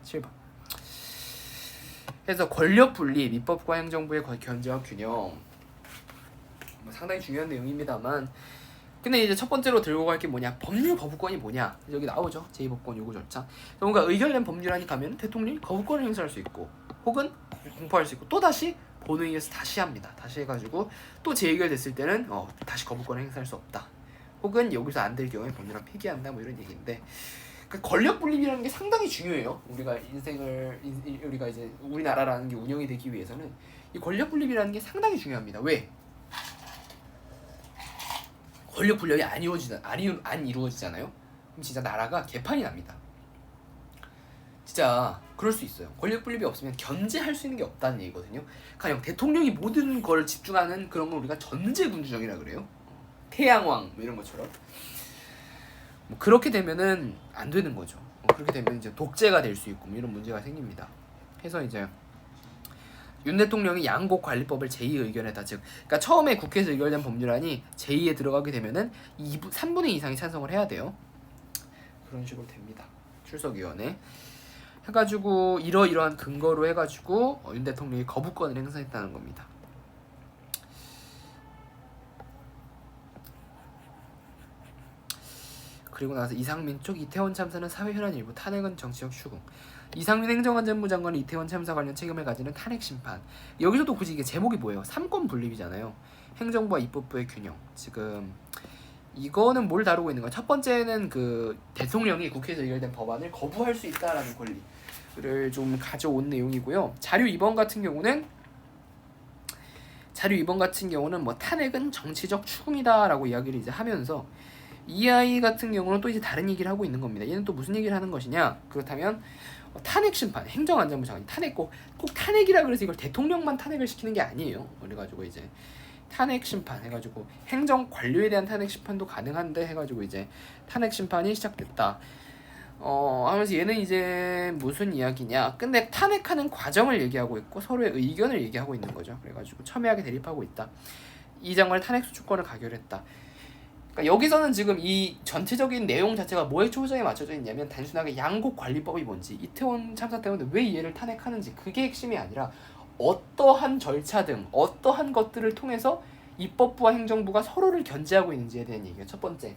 7번. 그래서 권력 분리, 입법과 행정부의 견제와 균형 뭐 상당히 중요한 내용입니다만 근데 이제 첫 번째로 들고 갈 게 뭐냐 법률 거부권이 뭐냐 여기 나오죠. 제2법권 요구 절차 뭔가 의결된 법률안이 가면 대통령이 거부권을 행사할 수 있고 혹은 공포할 수 있고 또다시 본회의에서 다시 합니다. 다시 해가지고 또 재의결됐을 때는 다시 거부권을 행사할 수 없다 혹은 여기서 안 될 경우에 법률안 폐기한다 뭐 이런 얘기인데 그 권력 분립이라는 게 상당히 중요해요. 우리가 우리가 이제 우리나라라는 게 운영이 되기 위해서는 이 권력 분립이라는 게 상당히 중요합니다. 왜? 권력 분립이 안 이루어지잖아요. 그럼 진짜 나라가 개판이 납니다. 진짜 그럴 수 있어요. 권력 분립이 없으면 견제할 수 있는 게 없다는 얘기거든요. 가령 대통령이 모든 걸 집중하는 그런 걸 우리가 전제군주정이라 그래요. 태양왕 뭐 이런 것처럼. 뭐 그렇게 되면은 안 되는 거죠. 그렇게 되면 이제 독재가 될 수 있고 뭐 이런 문제가 생깁니다. 그래서 이제 윤 대통령이 양곡관리법을 제2의견에다 그러니까 처음에 국회에서 의결된 법률안이 제2에 들어가게 되면은 3분의 2 이상이 찬성을 해야 돼요. 그런 식으로 됩니다. 출석위원회 해가지고 이러이러한 근거로 해가지고 윤 대통령이 거부권을 행사했다는 겁니다. 그리고 나서 이상민 쪽 이태원 참사는 사회 혈안 일부, 탄핵은 정치적 추궁. 이상민 행정안전부 장관이 이태원 참사 관련 책임을 가지는 탄핵 심판. 여기서도 굳이 이게 제목이 뭐예요? 삼권 분립이잖아요. 행정부와 입법부의 균형. 지금 이거는 뭘 다루고 있는 거야? 첫 번째는 그 대통령이 국회에서 의결된 법안을 거부할 수 있다라는 권리를 좀 가져온 내용이고요. 자료 2번 같은 경우는 뭐 탄핵은 정치적 추궁이다라고 이야기를 이제 하면서 이 아이 같은 경우는 또 이제 다른 얘기를 하고 있는 겁니다. 얘는 또 무슨 얘기를 하는 것이냐? 그렇다면 탄핵 심판, 행정안전부 장관이 탄핵 꼭 탄핵이라 그래서 이걸 대통령만 탄핵을 시키는 게 아니에요. 그래가지고 이제 탄핵 심판 해가지고 행정 관료에 대한 탄핵 심판도 가능한데 해가지고 이제 탄핵 심판이 시작됐다. 하면서 얘는 이제 무슨 이야기냐? 근데 탄핵하는 과정을 얘기하고 있고 서로의 의견을 얘기하고 있는 거죠. 그래가지고 첨예하게 대립하고 있다. 이 장관의 탄핵 수주권을 가결했다. 그러니까 여기서는 지금 이 전체적인 내용 자체가 뭐에 초점이 맞춰져 있냐면 단순하게 양곡관리법이 뭔지 이태원 참사 때문에 왜 얘를 탄핵하는지 그게 핵심이 아니라 어떠한 절차 등 어떠한 것들을 통해서 입법부와 행정부가 서로를 견제하고 있는지에 대한 얘기예요. 첫 번째,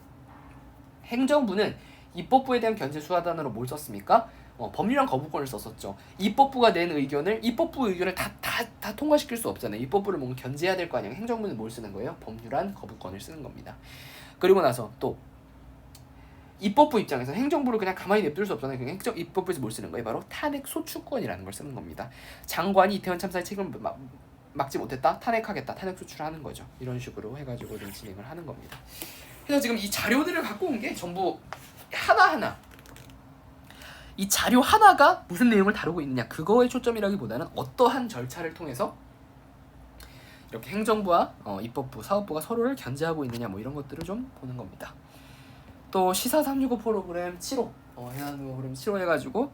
행정부는 입법부에 대한 견제 수하단으로 뭘 썼습니까? 법률안 거부권을 썼었죠. 입법부가 낸 의견을 입법부 의견을 다 통과시킬 수 없잖아요. 입법부를 뭔가 견제해야 될 거 아니에요. 행정부는 뭘 쓰는 거예요? 법률안 거부권을 쓰는 겁니다. 그리고 나서 또 입법부 입장에서 행정부를 그냥 가만히 냅둘 수 없잖아요. 그냥 입법부에서 뭘 쓰는 거예요? 바로 탄핵 소추권이라는 걸 쓰는 겁니다. 장관이 이태원 참사의 책임을 막지 못했다? 탄핵하겠다. 탄핵 소추를 하는 거죠. 이런 식으로 해가지고 진행을 하는 겁니다. 그래서 지금 이 자료들을 갖고 온 게 전부 하나하나 이 자료 하나가 무슨 내용을 다루고 있느냐 그거에 초점이라기보다는 어떠한 절차를 통해서 이렇게 행정부와 입법부, 사법부가 서로를 견제하고 있느냐 뭐 이런 것들을 좀 보는 겁니다. 또 시사 365 프로그램 7호 해가지고 프로그램 7호 해가지고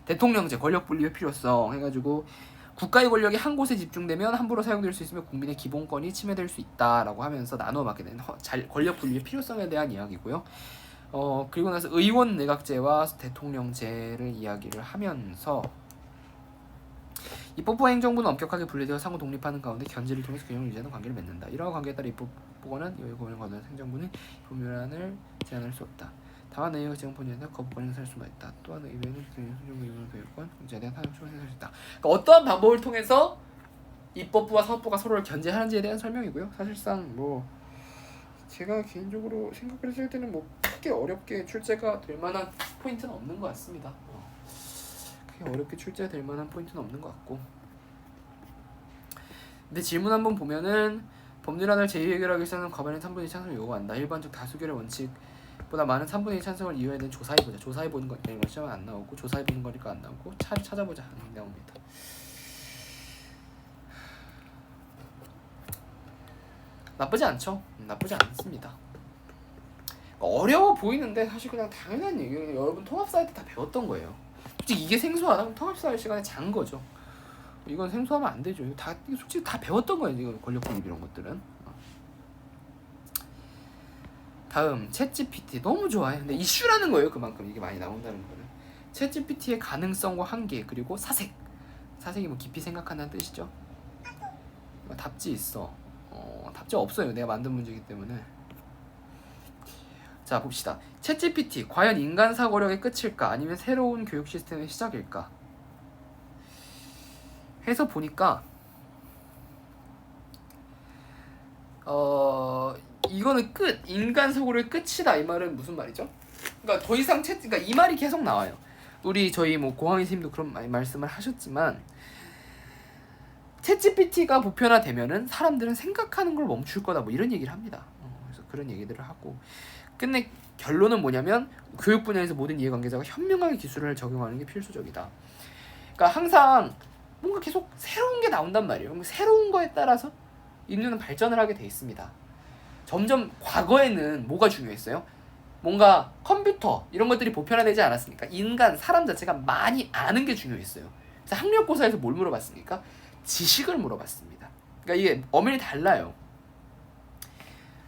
대통령제 권력 분리의 필요성 해가지고 국가의 권력이 한 곳에 집중되면 함부로 사용될 수 있으며 국민의 기본권이 침해될 수 있다라고 하면서 나누어 맞게 된 권력 분리의 필요성에 대한 이야기고요. 그리고 나서 의원 내각제와 대통령제를 이야기를 하면서 입법부와 행정부는 엄격하게 분리되어 상호 독립하는 가운데 견제를 통해서 균형을 유지하는 관계를 맺는다. 이러한 관계에 따라 입법부관은 여기 권을 거는 행정부는 법률안을 제한할 수 없다. 다만 내용을 지금 본연에서 거부권 행사할 수가 있다. 또한 의회는 행정부 의원 교육권 문제에 대한 탄핵 행사할 수 있다. 그러니까 어떠한 방법을 통해서 입법부와 사법부가 서로를 견제하는지에 대한 설명이고요. 사실상 뭐 제가 개인적으로 생각을 했을 때는 뭐 크게 어렵게 출제가 될 만한 포인트는 없는 것 같습니다. 크게 어렵게 출제될 만한 포인트는 없는 것 같고. 근데 질문 한번 보면은 법률안을 재의결하기 위해서는 과반의 3분의 2 찬성을 요구한다. 일반적 다수결의 원칙보다 많은 3분의 2 찬성을 이유에 대한 조사해보자. 조사해보는 거 이런 거 시험은 안 나오고 조사해보는 거니까 안 나오고 찾아보자 하는 나옵니다. 나쁘지 않죠. 나쁘지 않습니다. 어려워 보이는데 사실 그냥 당연한 얘기예요. 여러분 통합 사이트 다 배웠던 거예요. 솔직히 이게 생소하다 그럼 통합 사이트 시간에 잔 거죠. 이건 생소하면 안 되죠. 다 솔직히 다 배웠던 거예요. 이거 권력 분립 이런 것들은. 다음 챗GPT 너무 좋아해. 근데 이슈라는 거예요. 그만큼 이게 많이 나온다는 거는. 챗GPT의 가능성과 한계 그리고 사색. 사색이 뭐 깊이 생각한다는 뜻이죠. 답지 있어. 답지 없어요. 내가 만든 문제이기 때문에. 자 봅시다. 챗GPT 과연 인간 사고력의 끝일까 아니면 새로운 교육 시스템의 시작일까? 해서 보니까 이거는 끝 인간 사고력의 끝이다 이 말은 무슨 말이죠? 그러니까 더 이상 그러니까 이 말이 계속 나와요. 우리 저희 뭐 고항희 선생님도 그런 말씀을 하셨지만 챗GPT가 보편화되면은 사람들은 생각하는 걸 멈출 거다 뭐 이런 얘기를 합니다. 그래서 그런 얘기들을 하고 끝내 결론은 뭐냐면 교육 분야에서 모든 이해관계자가 현명하게 기술을 적용하는 게 필수적이다. 그러니까 항상 뭔가 계속 새로운 게 나온단 말이에요. 새로운 거에 따라서 인류는 발전을 하게 돼 있습니다. 점점 과거에는 뭐가 중요했어요? 뭔가 컴퓨터 이런 것들이 보편화되지 않았으니까 인간, 사람 자체가 많이 아는 게 중요했어요. 그래서 학력고사에서 뭘 물어봤습니까? 지식을 물어봤습니다. 그러니까 이게 엄연히 달라요.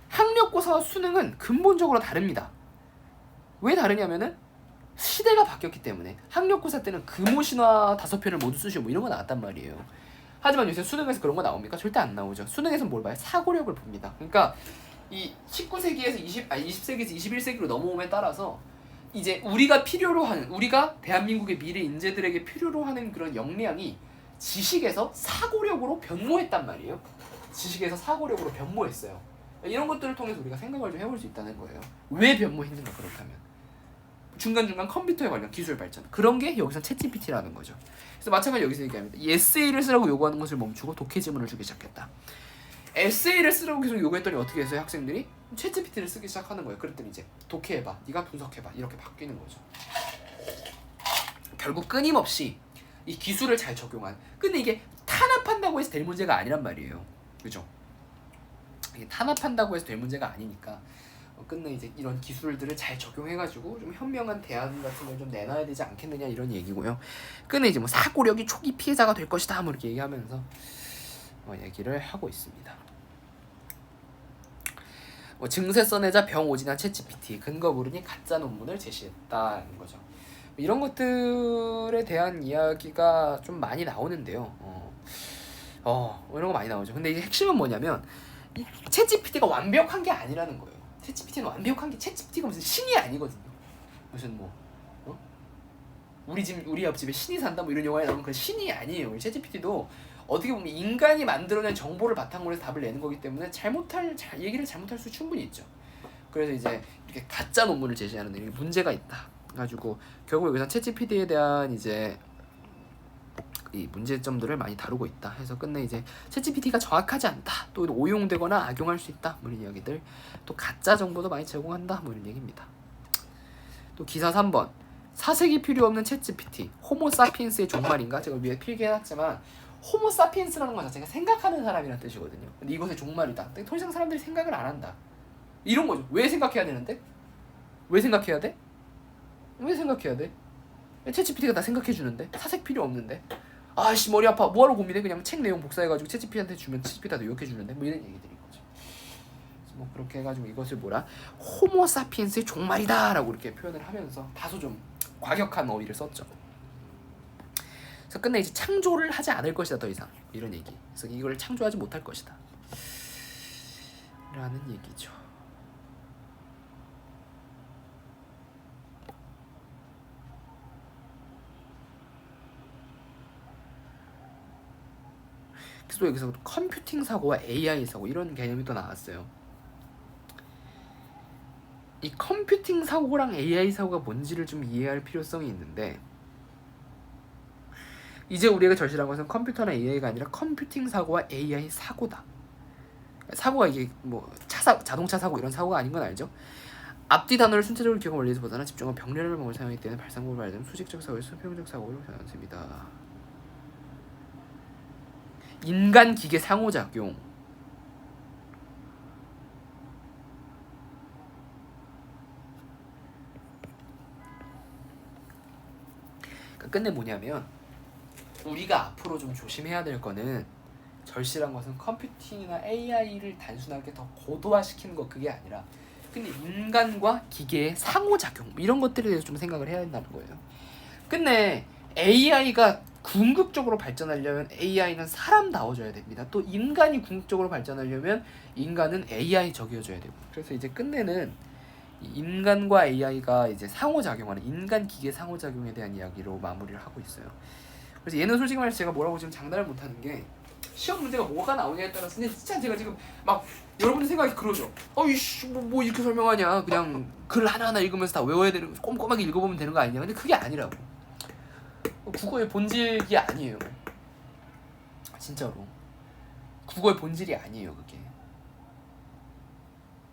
학력고사와 수능은 근본적으로 다릅니다. 왜 다르냐면은 시대가 바뀌었기 때문에 학력고사 때는 금호신화 5편을 모두 쓰시고 뭐 이런 거 나왔단 말이에요. 하지만 요새 수능에서 그런 거 나옵니까? 절대 안 나오죠. 수능에서는 뭘 봐요? 사고력을 봅니다. 그러니까 이 19세기에서 20세기에서 21세기로 넘어옴에 따라서 이제 우리가 필요로 하는 우리가 대한민국의 미래 인재들에게 필요로 하는 그런 역량이 지식에서 사고력으로 변모했단 말이에요. 지식에서 사고력으로 변모했어요. 이런 것들을 통해서 우리가 생각을 좀 해볼 수 있다는 거예요. 왜 변모했는가 그렇다면 중간중간 컴퓨터에 관련 기술 발전 그런 게 여기서 챗GPT라는 거죠. 그래서 마찬가지로 여기서 얘기합니다. 에세이를 쓰라고 요구하는 것을 멈추고 독해 지문을 주기 시작했다. 에세이를 쓰라고 계속 요구했더니 어떻게 했어요? 학생들이 챗GPT를 쓰기 시작하는 거예요. 그랬더니 이제 독해해봐, 네가 분석해봐 이렇게 바뀌는 거죠. 결국 끊임없이 이 기술을 잘 적용한 근데 이게 탄압한다고 해서 될 문제가 아니란 말이에요. 그죠? 이게 탄압한다고 해서 될 문제가 아니니까 끝내 이제 이런 기술들을 잘 적용해가지고 좀 현명한 대안 같은 걸 좀 내놔야 되지 않겠느냐 이런 얘기고요. 끝내 이제 뭐 사고력이 초기 피해자가 될 것이다 뭐 이렇게 얘기하면서 얘기를 하고 있습니다. 증세 써내자 병 오진한 챗GPT 근거 모르니 가짜 논문을 제시했다는 거죠. 이런 것들에 대한 이야기가 좀 많이 나오는데요. 이런 거 많이 나오죠. 근데 이게 핵심은 뭐냐면 이 챗GPT가 완벽한 게 아니라는 거예요. 챗GPT는 완벽한 게 챗GPT가 무슨 신이 아니거든요. 무슨 뭐 우리 옆집에 신이 산다 뭐 이런 영화에 나오는 그 신이 아니에요. 챗GPT도 어떻게 보면 인간이 만들어낸 정보를 바탕으로 해서 답을 내는 거기 때문에 얘기를 잘못할 수 충분히 있죠. 그래서 이제 이렇게 가짜 논문을 제시하는 데 문제가 있다. 가지고 결국 여기서 챗GPT에 대한 이제 이 문제점들을 많이 다루고 있다. 해서 끝내 이제 챗GPT가 정확하지 않다. 또 오용되거나 악용할 수 있다. 뭐 이런 이야기들. 또 가짜 정보도 많이 제공한다. 뭐 이런 얘기입니다. 또 기사 3번. 사색이 필요 없는 챗GPT. 호모사피엔스의 종말인가? 제가 위에 필기해놨지만 호모사피엔스라는 것 자체가 생각하는 사람이라는 뜻이거든요. 근데 이것의 종말이다. 더 이상 사람들이 생각을 안 한다. 이런 거죠. 왜 생각해야 되는데? 왜 생각해야 돼? 왜 생각해야 돼? 챗GPT가 다 생각해주는데? 사색 필요 없는데? 아씨 머리 아파 뭐하러 고민해? 그냥 책 내용 복사해가지고 챗GPT한테 주면 챗GPT가 요약해주는데? 뭐 이런 얘기들인 거죠. 뭐 그렇게 해가지고 이것을 뭐라? 호모사피엔스의 종말이다 라고 이렇게 표현을 하면서 다소 좀 과격한 어휘를 썼죠. 그래서 끝내 이제 창조를 하지 않을 것이다 더 이상 이런 얘기. 그래서 이걸 창조하지 못할 것이다 라는 얘기죠. 또 여기서 컴퓨팅 사고와 AI 사고 이런 개념이 또 나왔어요. 이 컴퓨팅 사고랑 AI 사고가 뭔지를 좀 이해할 필요성이 있는데, 이제 우리가 절실한 것은 컴퓨터나 AI가 아니라 컴퓨팅 사고와 AI 사고다. 사고가 이게 뭐 자동차 사고 이런 사고가 아닌 건 알죠? 앞뒤 단어를 순차적으로 기억한 원리에서보다는 집중한 병렬을 방법을 사용할 때는 발상법을 말하자면 수직적 사고에서 수평적 사고로 변환됩니다. 인간 기계 상호작용. 그러니까 끝내 뭐냐면, 우리가 앞으로 좀 조심해야 될 거는, 절실한 것은 컴퓨팅이나 AI를 단순하게 더 고도화시키는 것, 그게 아니라 근데 인간과 기계의 상호작용 이런 것들에 대해서 좀 생각을 해야 된다는 거예요. 끝내 AI가 궁극적으로 발전하려면 AI는 사람다워져야 됩니다. 또 인간이 궁극적으로 발전하려면 인간은 AI적이어져야 되고. 그래서 이제 끝내는 인간과 AI가 이제 상호작용하는 인간 기계 상호작용에 대한 이야기로 마무리를 하고 있어요. 그래서 얘는 솔직히 말해서 제가 뭐라고 지금 장담을 못하는 게, 시험 문제가 뭐가 나오냐에 따라서 근데 진짜 제가 지금 막 여러분들 생각이 그러죠. 이씨 뭐 이렇게 설명하냐, 그냥 글 하나하나 읽으면서 다 외워야 되는, 꼼꼼하게 읽어보면 되는 거 아니냐. 근데 그게 아니라고. 국어의 본질이 아니에요. 진짜로 국어의 본질이 아니에요 그게.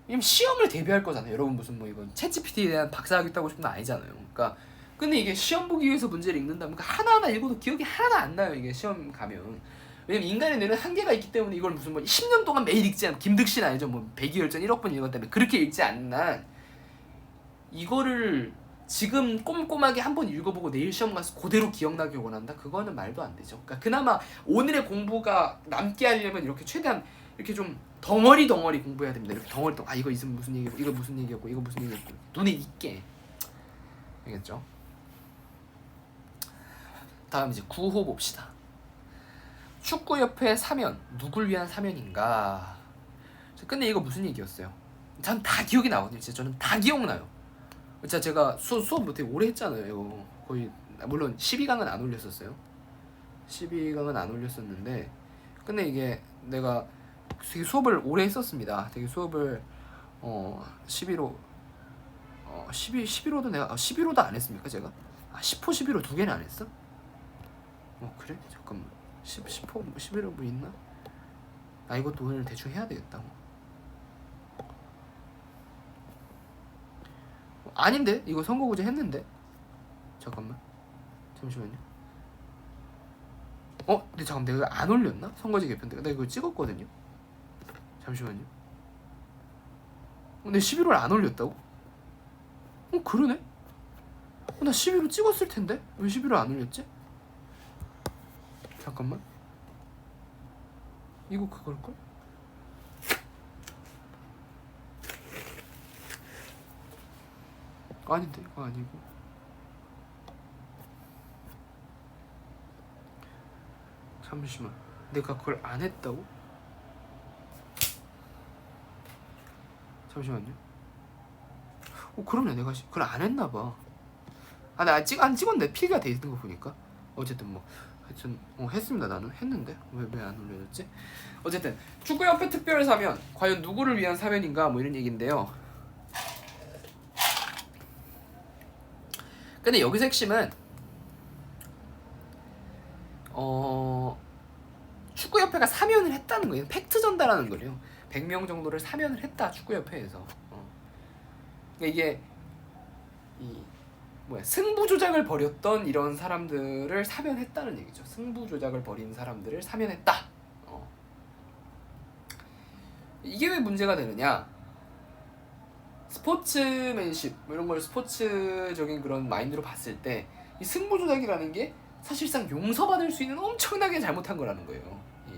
왜냐면 시험을 대비할 거잖아요. 여러분 무슨 뭐 이건 챗GPT에 대한 박사학위 따고 싶은 건 아니잖아요. 그러니까 근데 이게 시험 보기 위해서 문제를 읽는다면 하나하나 읽어도 기억이 하나도 안 나요. 이게 시험 가면. 왜냐면 인간의 뇌는 한계가 있기 때문에 이걸 무슨 뭐 10년 동안 매일 읽지 않는, 김득신 알죠? 뭐 백이열전 1억 번 읽었다면 그렇게 읽지 않는 한 이거를 지금 꼼꼼하게 한번 읽어보고 내일 시험 가서 그대로 기억나길 원한다? 그거는 말도 안 되죠. 그러니까 그나마 오늘의 공부가 남게 하려면 이렇게 최대한 이렇게 좀 덩어리 공부해야 됩니다. 이렇게 덩어리 이거 있으면 무슨 얘기고, 이거 무슨 얘기였고, 이거 무슨 얘기였고, 눈에 익게. 알겠죠? 다음 이제 9호 봅시다. 축구협회 사면, 누굴 위한 사면인가? 근데 이거 무슨 얘기였어요? 전 다 기억이 나거든요. 진짜 저는 다 기억나요. 진짜 제가 수업 못해 오래 했잖아요. 이거 거의, 물론 12강은 안 올렸었어요. 12강은 안 올렸었는데, 근데 이게 내가 되게 수업을 오래 했었습니다. 되게 수업을 11호 11호도 내가 11호도 안 했습니까 제가? 10호 11호 두 개는 안 했어? 그래? 잠깐만. 10호 11호 뭐 있나? 나 이것도 오늘 대충 해야 되겠다. 아닌데? 이거 선거구제 했는데? 잠깐만. 잠시만요. 근데 잠깐 내가 안 올렸나? 선거제 개편 때가 내가 이거 찍었거든요. 잠시만요. 근데 11월 안 올렸다고? 그러네? 나 11월 찍었을 텐데? 왜 11월 안 올렸지? 잠깐만. 이거 그걸걸? 아닌데 이거 아니고. 잠시만. 내가 그걸 안 했다고? 잠시만요. 그러네. 내가 그걸 안 했나봐. 나 안 찍었네. 필기가 돼 있는 거 보니까. 어쨌든 뭐 하여튼 했습니다. 나는 했는데 왜 안 올려졌지? 어쨌든 축구협회 특별 사면 과연 누구를 위한 사면인가 뭐 이런 얘기인데요. 근데 여기서 핵심은 축구협회가 사면을 했다는 거예요. 팩트 전달하는 거예요. 100명 정도를 사면을 했다. 축구협회에서. 그러니까 이게 승부 조작을 벌였던 이런 사람들을 사면했다는 얘기죠. 승부 조작을 벌인 사람들을 사면했다. 이게 왜 문제가 되느냐? 스포츠맨십 이런 걸 스포츠적인 그런 마인드로 봤을 때 이 승부 조작이라는 게 사실상 용서받을 수 있는 엄청나게 잘못한 거라는 거예요. 이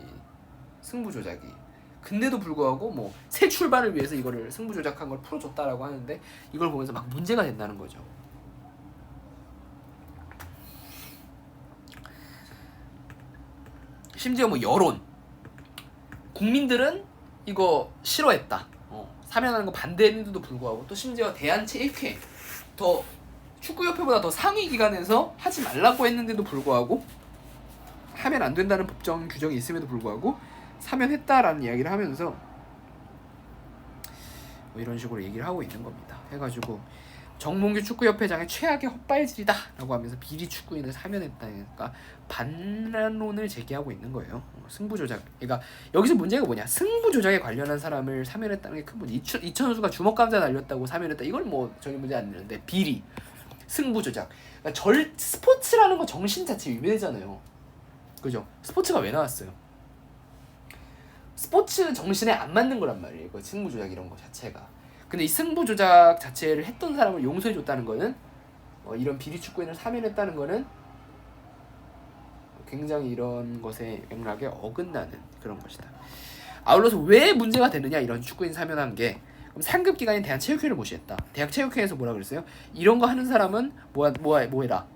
승부 조작이. 근데도 불구하고 뭐 새 출발을 위해서 이거를 승부 조작한 걸 풀어줬다라고 하는데 이걸 보면서 막 문제가 된다는 거죠. 심지어 뭐 여론, 국민들은 이거 싫어했다. 사면하는 거 반대했는데도 불구하고 또 심지어 대한체육회 더 축구협회보다 더 상위 기관에서 하지 말라고 했는데도 불구하고 하면 안 된다는 법정 규정이 있음에도 불구하고 사면 했다라는 이야기를 하면서 뭐 이런 식으로 얘기를 하고 있는 겁니다. 해가지고 정몽규 축구협회장의 최악의 헛발질이다 라고 하면서 비리 축구인을 사면했다니까 반란론을 제기하고 있는 거예요. 승부조작. 그러니까 여기서 문제가 뭐냐, 승부조작에 관련한 사람을 사면했다는 게 큰 문제. 이천수가 주먹감자 날렸다고 사면했다, 이걸 뭐 저기 문제 안 되는데, 비리, 승부조작, 그러니까 스포츠라는 거 정신 자체 위배잖아요. 그죠? 스포츠가 왜 나왔어요? 스포츠 정신에 안 맞는 거란 말이에요. 그 승부조작 이런 거 자체가. 근데 이 승부조작 자체를 했던 사람을 용서해줬다는 거는, 이런 비리 축구인을 사면했다는 거는 굉장히 이런 것에 맥락에 어긋나는 그런 것이다. 아울러서 왜 문제가 되느냐, 이런 축구인 사면한 게. 그럼 상급 기관인 대한체육회를 무시했다. 대한체육회에서 뭐라 그랬어요? 이런 거 하는 사람은 뭐해라.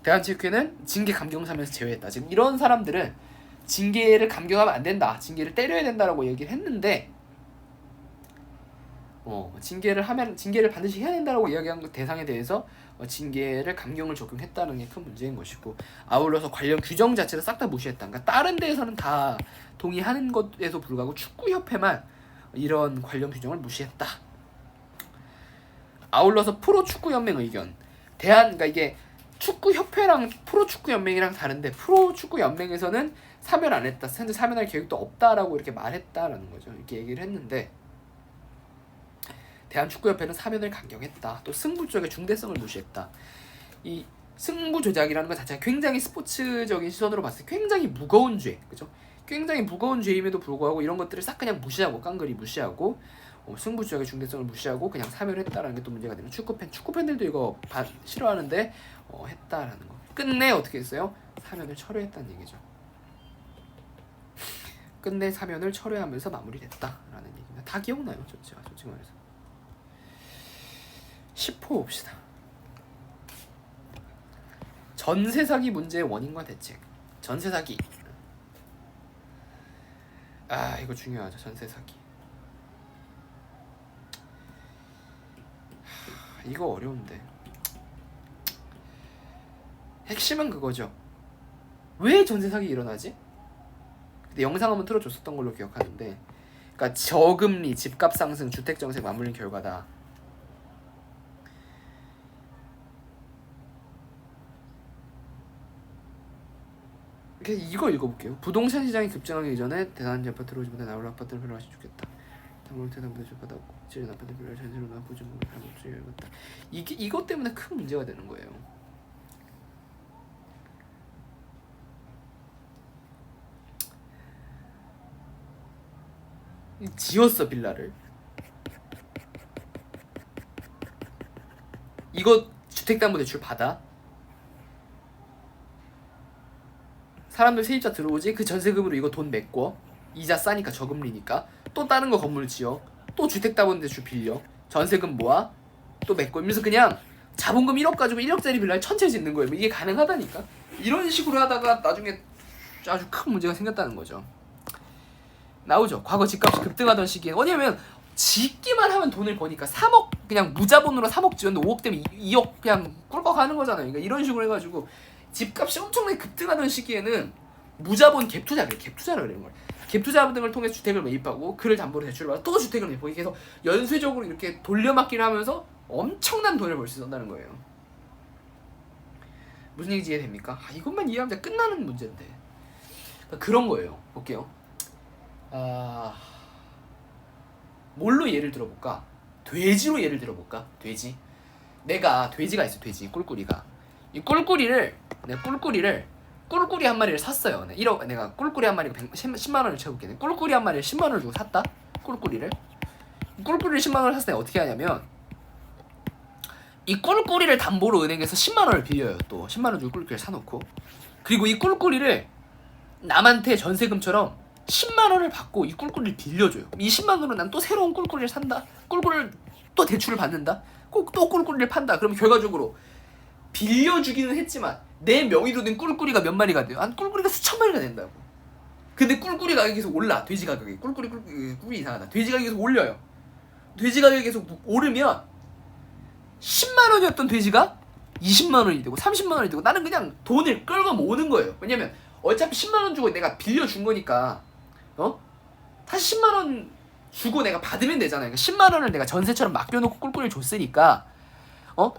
대한체육회는 징계 감경사면에서 제외했다. 지금 이런 사람들은 징계를 감경하면 안 된다, 징계를 때려야 된다라고 얘기를 했는데, 징계를 반드시 해야 된다라고 이야기한 대상에 대해서 징계를 감경을 적용했다는 게 큰 문제인 것이고, 아울러서 관련 규정 자체를 싹 다 무시했다. 그러니까 다른 데에서는 다 동의하는 것에도 불구하고 축구협회만 이런 관련 규정을 무시했다. 아울러서 프로축구연맹 의견. 그러니까 이게 축구협회랑 프로축구연맹이랑 다른데, 프로축구연맹에서는 사면 안 했다, 현재 사면할 계획도 없다라고 이렇게 말했다라는 거죠. 이렇게 얘기를 했는데, 대한축구협회는 사면을 강경했다. 또 승부 쪽의 중대성을 무시했다. 이 승부 조작이라는 것 자체가 굉장히 스포츠적인 시선으로 봤을 때 굉장히 무거운 죄, 그죠? 굉장히 무거운 죄임에도 불구하고 이런 것들을 싹 그냥 무시하고, 깡그리 무시하고, 승부 조작의 중대성을 무시하고 그냥 사면을 했다라는 게 또 문제가 되는, 축구팬들도 이거 싫어하는데 했다라는 거. 끝내 어떻게 했어요? 사면을 철회했다는 얘기죠. 끝내 사면을 철회하면서 마무리됐다라는 얘기입니다. 다 기억나요, 솔직히 말해서. 10호 봅시다. 전세 사기 문제의 원인과 대책. 전세 사기. 이거 중요하죠. 전세 사기. 이거 어려운데. 핵심은 그거죠. 왜 전세 사기 일어나지? 근데 영상 한번 틀어줬었던 걸로 기억하는데, 그러니까 저금리, 집값 상승, 주택 정책 맞물린 결과다. 이거 읽어볼게요. 부동산 시장이 급증하기 전에 대단한 아파트로 오지 못해 나올 아파트를 별로 하시 좋겠다. 당월 대상부터 받았고 지른 아파트 별로 전세로 나 보증금을 잘못주의 열었다. 이것 때문에 큰 문제가 되는 거예요. 지었어, 빌라를. 이거 주택담보대출 받아. 사람들 세입자 들어오지, 그 전세금으로 이거 돈 메꿔, 이자 싸니까, 저금리니까. 또 다른 거 건물 지어, 또 주택담보대출 빌려, 전세금 모아, 또 메꿔. 이러면서 그냥 자본금 1억 가지고 1억짜리 빌라를 천채 짓는 거예요. 이게 가능하다니까. 이런 식으로 하다가 나중에 아주 큰 문제가 생겼다는 거죠. 나오죠. 과거 집값이 급등하던 시기에. 왜냐면 짓기만 하면 돈을 버니까 3억 그냥 무자본으로 3억 지었는데 5억 되면 2억 그냥 꿀꺽하는 거잖아요. 그러니까 이런 식으로 해가지고 집값이 엄청나게 급등하던 시기에는 무자본 갭투자를 그러는 거예요. 갭투자 등을 통해 주택을 매입하고 그를 담보로 대출을 받아 또 주택을 매입하고, 이렇게 해서 연쇄적으로 이렇게 돌려막기를 하면서 엄청난 돈을 벌 수 있었다는 거예요. 무슨 얘기인지 이해됩니까? 이것만 이해하면 끝나는 문제인데. 그러니까 그런 거예요. 볼게요. 뭘로 예를 들어볼까? 돼지로 예를 들어볼까? 돼지. 내가 돼지가 있어. 돼지 꿀꿀이가. 이 꿀꿀이를 꿀꿀이 한 마리를 샀어요. 내가 꿀꿀이 한 마리가 10만 원을 쳐볼게. 꿀꿀이 한 마리를 10만 원을 주고 샀다. 꿀꿀이를 10만 원을 샀을 때 어떻게 하냐면, 이 꿀꿀이를 담보로 은행에서 10만 원을 빌려요. 또 10만 원 주고 꿀꿀이를 사놓고, 그리고 이 꿀꿀이를 남한테 전세금처럼 10만 원을 받고 이 꿀꿀이를 빌려줘요. 이 10만 원으로 난 또 새로운 꿀꿀이를 산다. 꿀꿀을 또 대출을 받는다. 또 꿀꿀이를 판다. 그럼 결과적으로 빌려주기는 했지만 내 명의로 된 꿀꿀이가 몇 마리가 돼요? 꿀꿀이가 수천 마리가 된다고. 근데 꿀꿀이 가격이 계속 올라. 돼지 가격이. 꿀꿀이 이상하다. 돼지 가격이 계속 올려요. 돼지 가격이 계속 오르면 10만 원이었던 돼지가 20만 원이 되고 30만 원이 되고, 나는 그냥 돈을 끌고 모으는 거예요. 왜냐면 어차피 10만원 주고 내가 빌려준 거니까 다시 10만원 주고 내가 받으면 되잖아요. 그러니까 10만원을 내가 전세처럼 맡겨놓고 꿀꿀이 줬으니까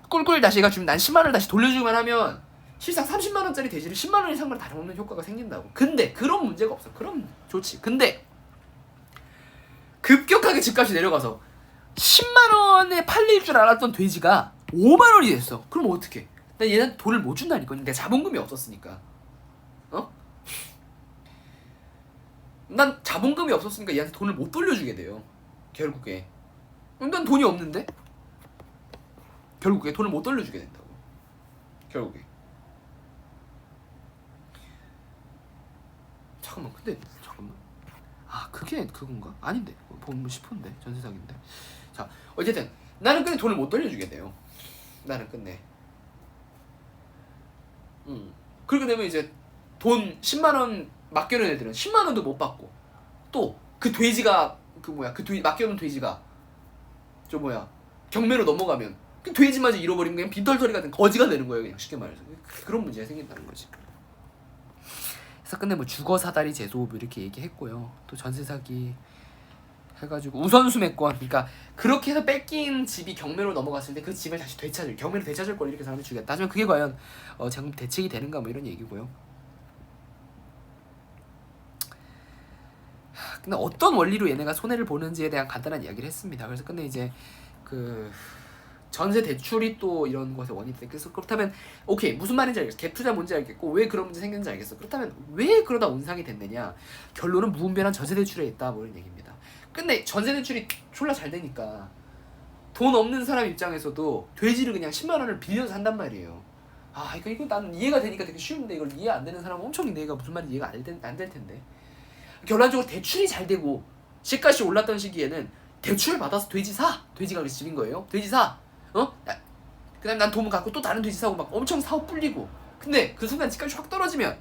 꿀꿀 다시 얘가 주면 난 10만원을 다시 돌려주기만 하면 실상 30만원짜리 대신에 10만원 이상으로 다려먹는 효과가 생긴다고. 근데 그런 문제가 없어. 그럼 좋지. 근데 급격하게 집값이 내려가서 10만원에 팔릴 줄 알았던 돼지가 5만원이 됐어. 그럼 어떡해? 난 얘는 돈을 못 준다니까. 내 자본금이 없었으니까. 난 자본금이 없었으니까 얘한테 돈을 못 돌려주게 돼요. 결국에. 난 돈이 없는데? 결국에 돈을 못 돌려주게 된다고. 결국에. 잠깐만. 그게 그건가? 아닌데. 보면 싶은데. 전세 사기인데. 자, 어쨌든 나는 근데 돈을 못 돌려주게 돼요. 나는 끝내. 그렇게 되면 이제 돈 10만원 맡겨놓은 애들은 10만원도 못 받고, 또 그 돼지가 맡겨놓은 돼지가 경매로 넘어가면 그 돼지마저 잃어버리면 그냥 빈털터리 같은 거지가 되는 거예요. 그냥 쉽게 말해서. 그런 문제가 생긴다는 거지. 그래서 근데 뭐 주거사다리 제도업 이렇게 얘기했고요. 또 전세 사기 해가지고 우선수매권, 그러니까 그렇게 해서 뺏긴 집이 경매로 넘어갔을 때 그 집을 다시 경매로 되찾을 걸 이렇게 사람이 주겠다 하지만 그게 과연 장기 대책이 되는가 뭐 이런 얘기고요. 근데 어떤 원리로 얘네가 손해를 보는지에 대한 간단한 이야기를 했습니다. 그래서 근데 이제 그 전세 대출이 또 이런 것의 원인이 돼. 그래서 그렇다면 오케이, 무슨 말인지 알겠어. 갭 투자 뭔지 알겠고 왜 그런 문제 생겼는지 알겠어. 그렇다면 왜 그러다 운상이 됐느냐? 결론은 무분별한 전세 대출에 있다 뭐 이런 얘기입니다. 근데 전세 대출이 졸라 잘 되니까 돈 없는 사람 입장에서도 돼지를 그냥 10만 원을 빌려서 산단 말이에요. 이거 난 이해가 되니까 되게 쉬운데 이걸 이해 안 되는 사람은 엄청 내가 무슨 말인지 이해가 안 될 텐데. 결론적으로 대출이 잘 되고 집값이 올랐던 시기에는 대출을 받아서 돼지가 그래서 집인 거예요. 돼지 사. 그 다음에 난 돈 갖고 또 다른 돼지 사고 막 엄청 사업 불리고. 근데 그 순간 집값이 확 떨어지면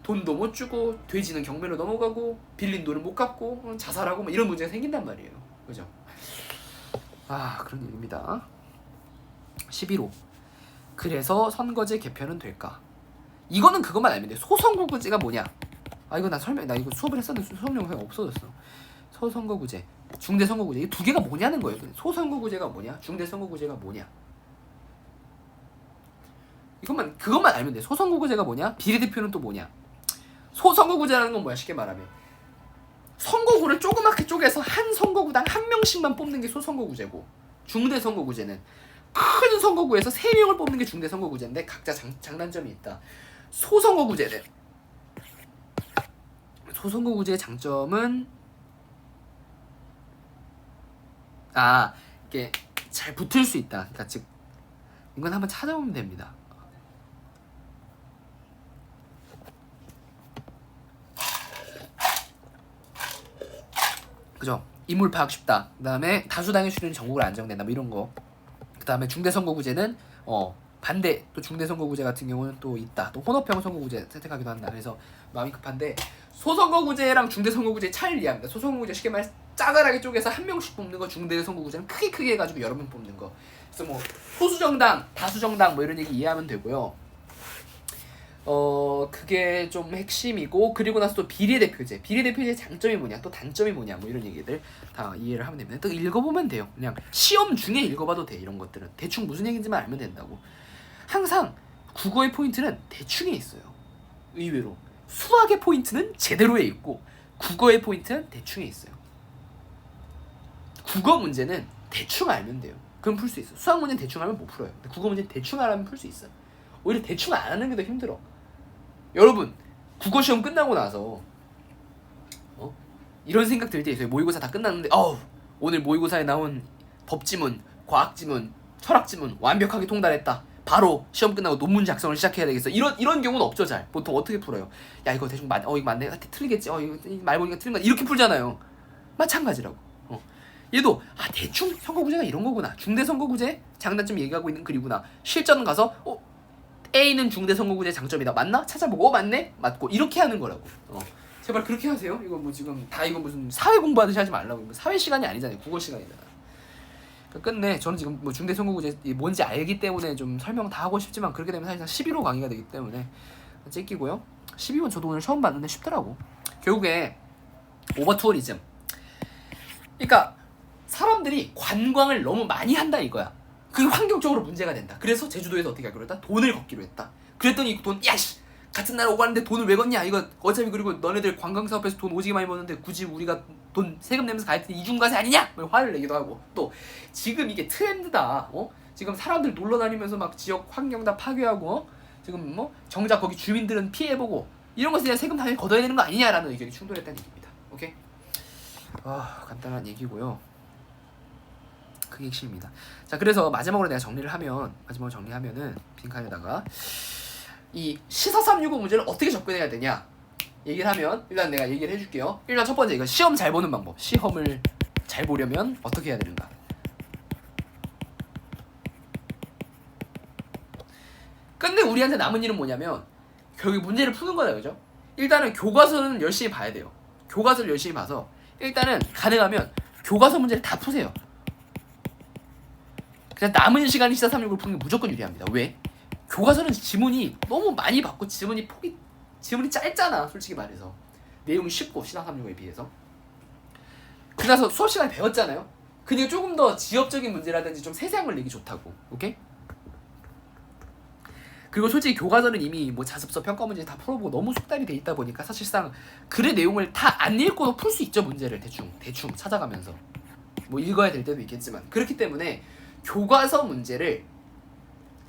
돈도 못 주고 돼지는 경매로 넘어가고 빌린 돈을 못 갚고 자살하고 뭐 이런 문제가 생긴단 말이에요. 그죠? 그런 얘기입니다. 11호. 그래서 선거제 개편은 될까? 이거는 그것만 알면 돼. 소선거구제가 뭐냐? 이거 나 이거 수업을 했었는데 수업 영상이 없어졌어. 소선거구제, 중대선거구제, 이 두 개가 뭐냐는 거예요. 소선거구제가 뭐냐? 중대선거구제가 뭐냐? 그것만 알면 돼. 소선거구제가 뭐냐? 비례대표는 또 뭐냐? 소선거구제라는 건 뭐야? 쉽게 말하면 선거구를 조그맣게 쪼개서 한 선거구당 한 명씩만 뽑는 게 소선거구제고, 중대선거구제는 큰 선거구에서 3명을 뽑는 게 중대선거구제인데 각자 장단점이 있다. 소선거구제의 장점은 이게 잘 붙을 수 있다. 그러니까 즉 이건 한번 찾아보면 됩니다. 그죠? 인물 파악 쉽다. 그 다음에 다수당의 수준이 전국으로 안정된다. 뭐 이런 거. 그 다음에 중대선거구제는 반대. 또 중대선거구제 같은 경우는 또 있다. 또 혼합형 선거구제 선택하기도 한다. 그래서 마음이 급한데 소선거구제랑 중대선거구제의 차이를 이해합니다. 소선거구제 쉽게 말해서 짜잘하게 쪼개서 한 명씩 뽑는 거, 중대선거구제는 크게 해가지고 여러 명 뽑는 거. 그래서 뭐 소수정당, 다수정당 뭐 이런 얘기 이해하면 되고요. 그게 좀 핵심이고, 그리고 나서 또 비례대표제의 장점이 뭐냐, 또 단점이 뭐냐, 뭐 이런 얘기들 다 이해를 하면 됩니다. 또 읽어보면 돼요. 그냥 시험 중에 읽어봐도 돼. 이런 것들은 대충 무슨 얘기인지만 알면 된다고. 항상 국어의 포인트는 대충에 있어요. 의외로 수학의 포인트는 제대로에 있고 국어의 포인트는 대충에 있어요. 국어 문제는 대충 알면 돼요. 그럼 풀 수 있어. 수학 문제는 대충 알면 못 풀어요. 근데 국어 문제는 대충 알면 풀 수 있어. 오히려 대충 안 하는 게 더 힘들어. 여러분, 국어 시험 끝나고 나서 이런 생각 들 때 있어요. 모의고사 다 끝났는데 오늘 모의고사에 나온 법지문, 과학지문, 철학지문 완벽하게 통달했다. 바로 시험 끝나고 논문 작성을 시작해야 되겠어. 이런 경우는 없죠. 잘. 보통 어떻게 풀어요? 야, 이거 대충 이거 맞네. 틀리겠지. 이거 말 보니까 틀린 거 이렇게 풀잖아요. 마찬가지라고. 얘도 대충 선거구제가 이런 거구나. 중대선거구제 장단점 얘기하고 있는 글이구나. 실전 가서 A는 중대선거구제 장점이다. 맞나? 찾아보고 맞네? 맞고. 이렇게 하는 거라고. 제발 그렇게 하세요. 이거 뭐 지금 다 이거 무슨 사회 공부하듯이 하지 말라고. 이거 사회 시간이 아니잖아요. 국어 시간이잖아. 끝내. 저는 지금 뭐 중대선거구제 뭔지 알기 때문에 좀 설명 다 하고 싶지만 그렇게 되면 사실상 11호 강의가 되기 때문에 찍기고요. 12번 저도 오늘 처음 봤는데 쉽더라고. 결국에 오버 투어리즘. 그러니까 사람들이 관광을 너무 많이 한다 이거야. 그게 환경적으로 문제가 된다. 그래서 제주도에서 어떻게 하기로 했다? 돈을 걷기로 했다. 그랬더니 돈, 야씨! 같은 나라 오고 하는데 돈을 왜 걷냐? 이거 어차피 그리고 너네들 관광사업에서 돈 오지게 많이 버는데 굳이 우리가 돈 세금 내면서 가야 되는 이중과세 아니냐? 화를 내기도 하고. 또 지금 이게 트렌드다. 지금 사람들 놀러 다니면서 막 지역 환경 다 파괴하고 지금 뭐 정작 거기 주민들은 피해보고 이런 것에 대한 세금 당연히 걷어야 되는 거 아니냐라는 의견이 충돌했다는 얘기입니다. 오케이? 간단한 얘기고요. 그게 핵심입니다. 자, 그래서 마지막으로 내가 마지막으로 정리하면은 빈칸에다가 이 시사 365 문제를 어떻게 접근해야 되냐 얘기를 하면 일단 내가 얘기를 해줄게요. 일단 첫 번째 이거 시험 잘 보는 방법. 시험을 잘 보려면 어떻게 해야 되는가. 근데 우리한테 남은 일은 뭐냐면 결국 문제를 푸는 거다, 그죠? 일단은 교과서는 열심히 봐야 돼요. 교과서를 열심히 봐서 일단은 가능하면 교과서 문제를 다 푸세요. 그냥 남은 시간에 시사 365를 푸는 게 무조건 유리합니다. 왜? 교과서는 지문이 너무 많이 받고 지문이 짧잖아. 솔직히 말해서 내용이 쉽고 시사 365에 비해서. 그래서 수업 시간에 배웠잖아요. 그러니까 조금 더 지엽적인 문제라든지 좀 세세한 걸 내기 좋다고. 오케이? 그리고 솔직히 교과서는 이미 뭐 자습서 평가 문제 다 풀어보고 너무 숙달이 돼 있다 보니까 사실상 글의 내용을 다 안 읽고도 풀 수 있죠. 문제를 대충 찾아가면서 뭐 읽어야 될 때도 있겠지만. 그렇기 때문에 교과서 문제를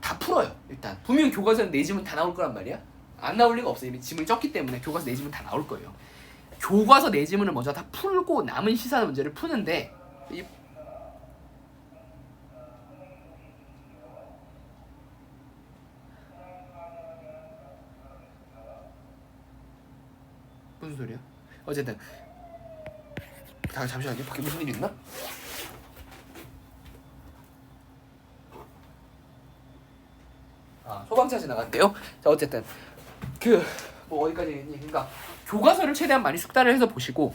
다 풀어요. 일단 분명 교과서는 내 지문 다 나올 거란 말이야. 안 나올 리가 없어요. 이미 지문이 적기 때문에 교과서 내 지문 다 나올 거예요. 교과서 내 지문을 먼저 다 풀고 남은 시사 문제를 푸는데 무슨 소리야? 어쨌든 잠시만요. 밖에 무슨 일 있나? 소방차 지나갔대요. 자, 어쨌든 뭐 어디까지 했니? 그러니까 교과서를 최대한 많이 숙달을 해서 보시고,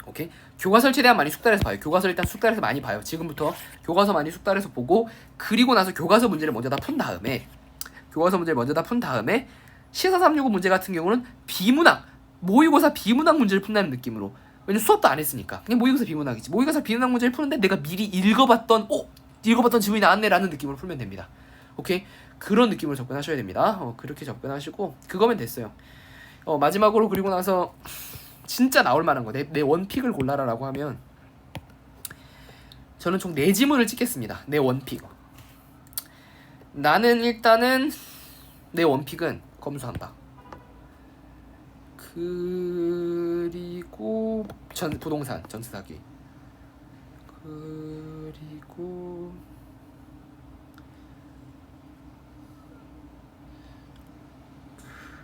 오케이? 교과서를 최대한 많이 숙달해서 봐요. 교과서를 일단 숙달해서 많이 봐요. 지금부터 교과서 많이 숙달해서 보고, 그리고 나서 교과서 문제를 먼저 다 푼 다음에 시사 365 문제 같은 경우는 비문학, 모의고사 비문학 문제를 푼다는 느낌으로. 왜냐면 수업도 안 했으니까 그냥 모의고사 비문학이지. 모의고사 비문학 문제를 푸는데 내가 미리 읽어봤던 지문이 나왔네라는 느낌으로 풀면 됩니다. 오케이? 그런 느낌으로 접근하셔야 됩니다. 그렇게 접근하시고 그거면 됐어요. 마지막으로 그리고 나서 진짜 나올 만한 거, 내 원픽을 골라라라고 하면 저는 총 4지문을 찍겠습니다. 내 원픽. 나는 일단은 내 원픽은 검수한다. 그리고 부동산 전세 사기.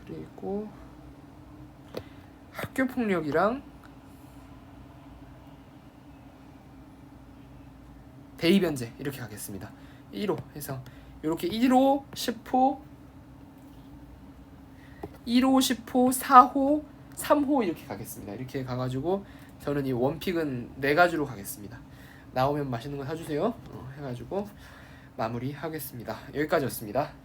그리고 학교 폭력이랑 대의 변제 이렇게 가겠습니다. 1호 해서 이렇게 1호, 10호, 4호, 3호 이렇게 가겠습니다. 이렇게 가가지고 저는 이 원픽은 4가지로 가겠습니다. 나오면 맛있는 거 사주세요. 해가지고 마무리 하겠습니다. 여기까지였습니다.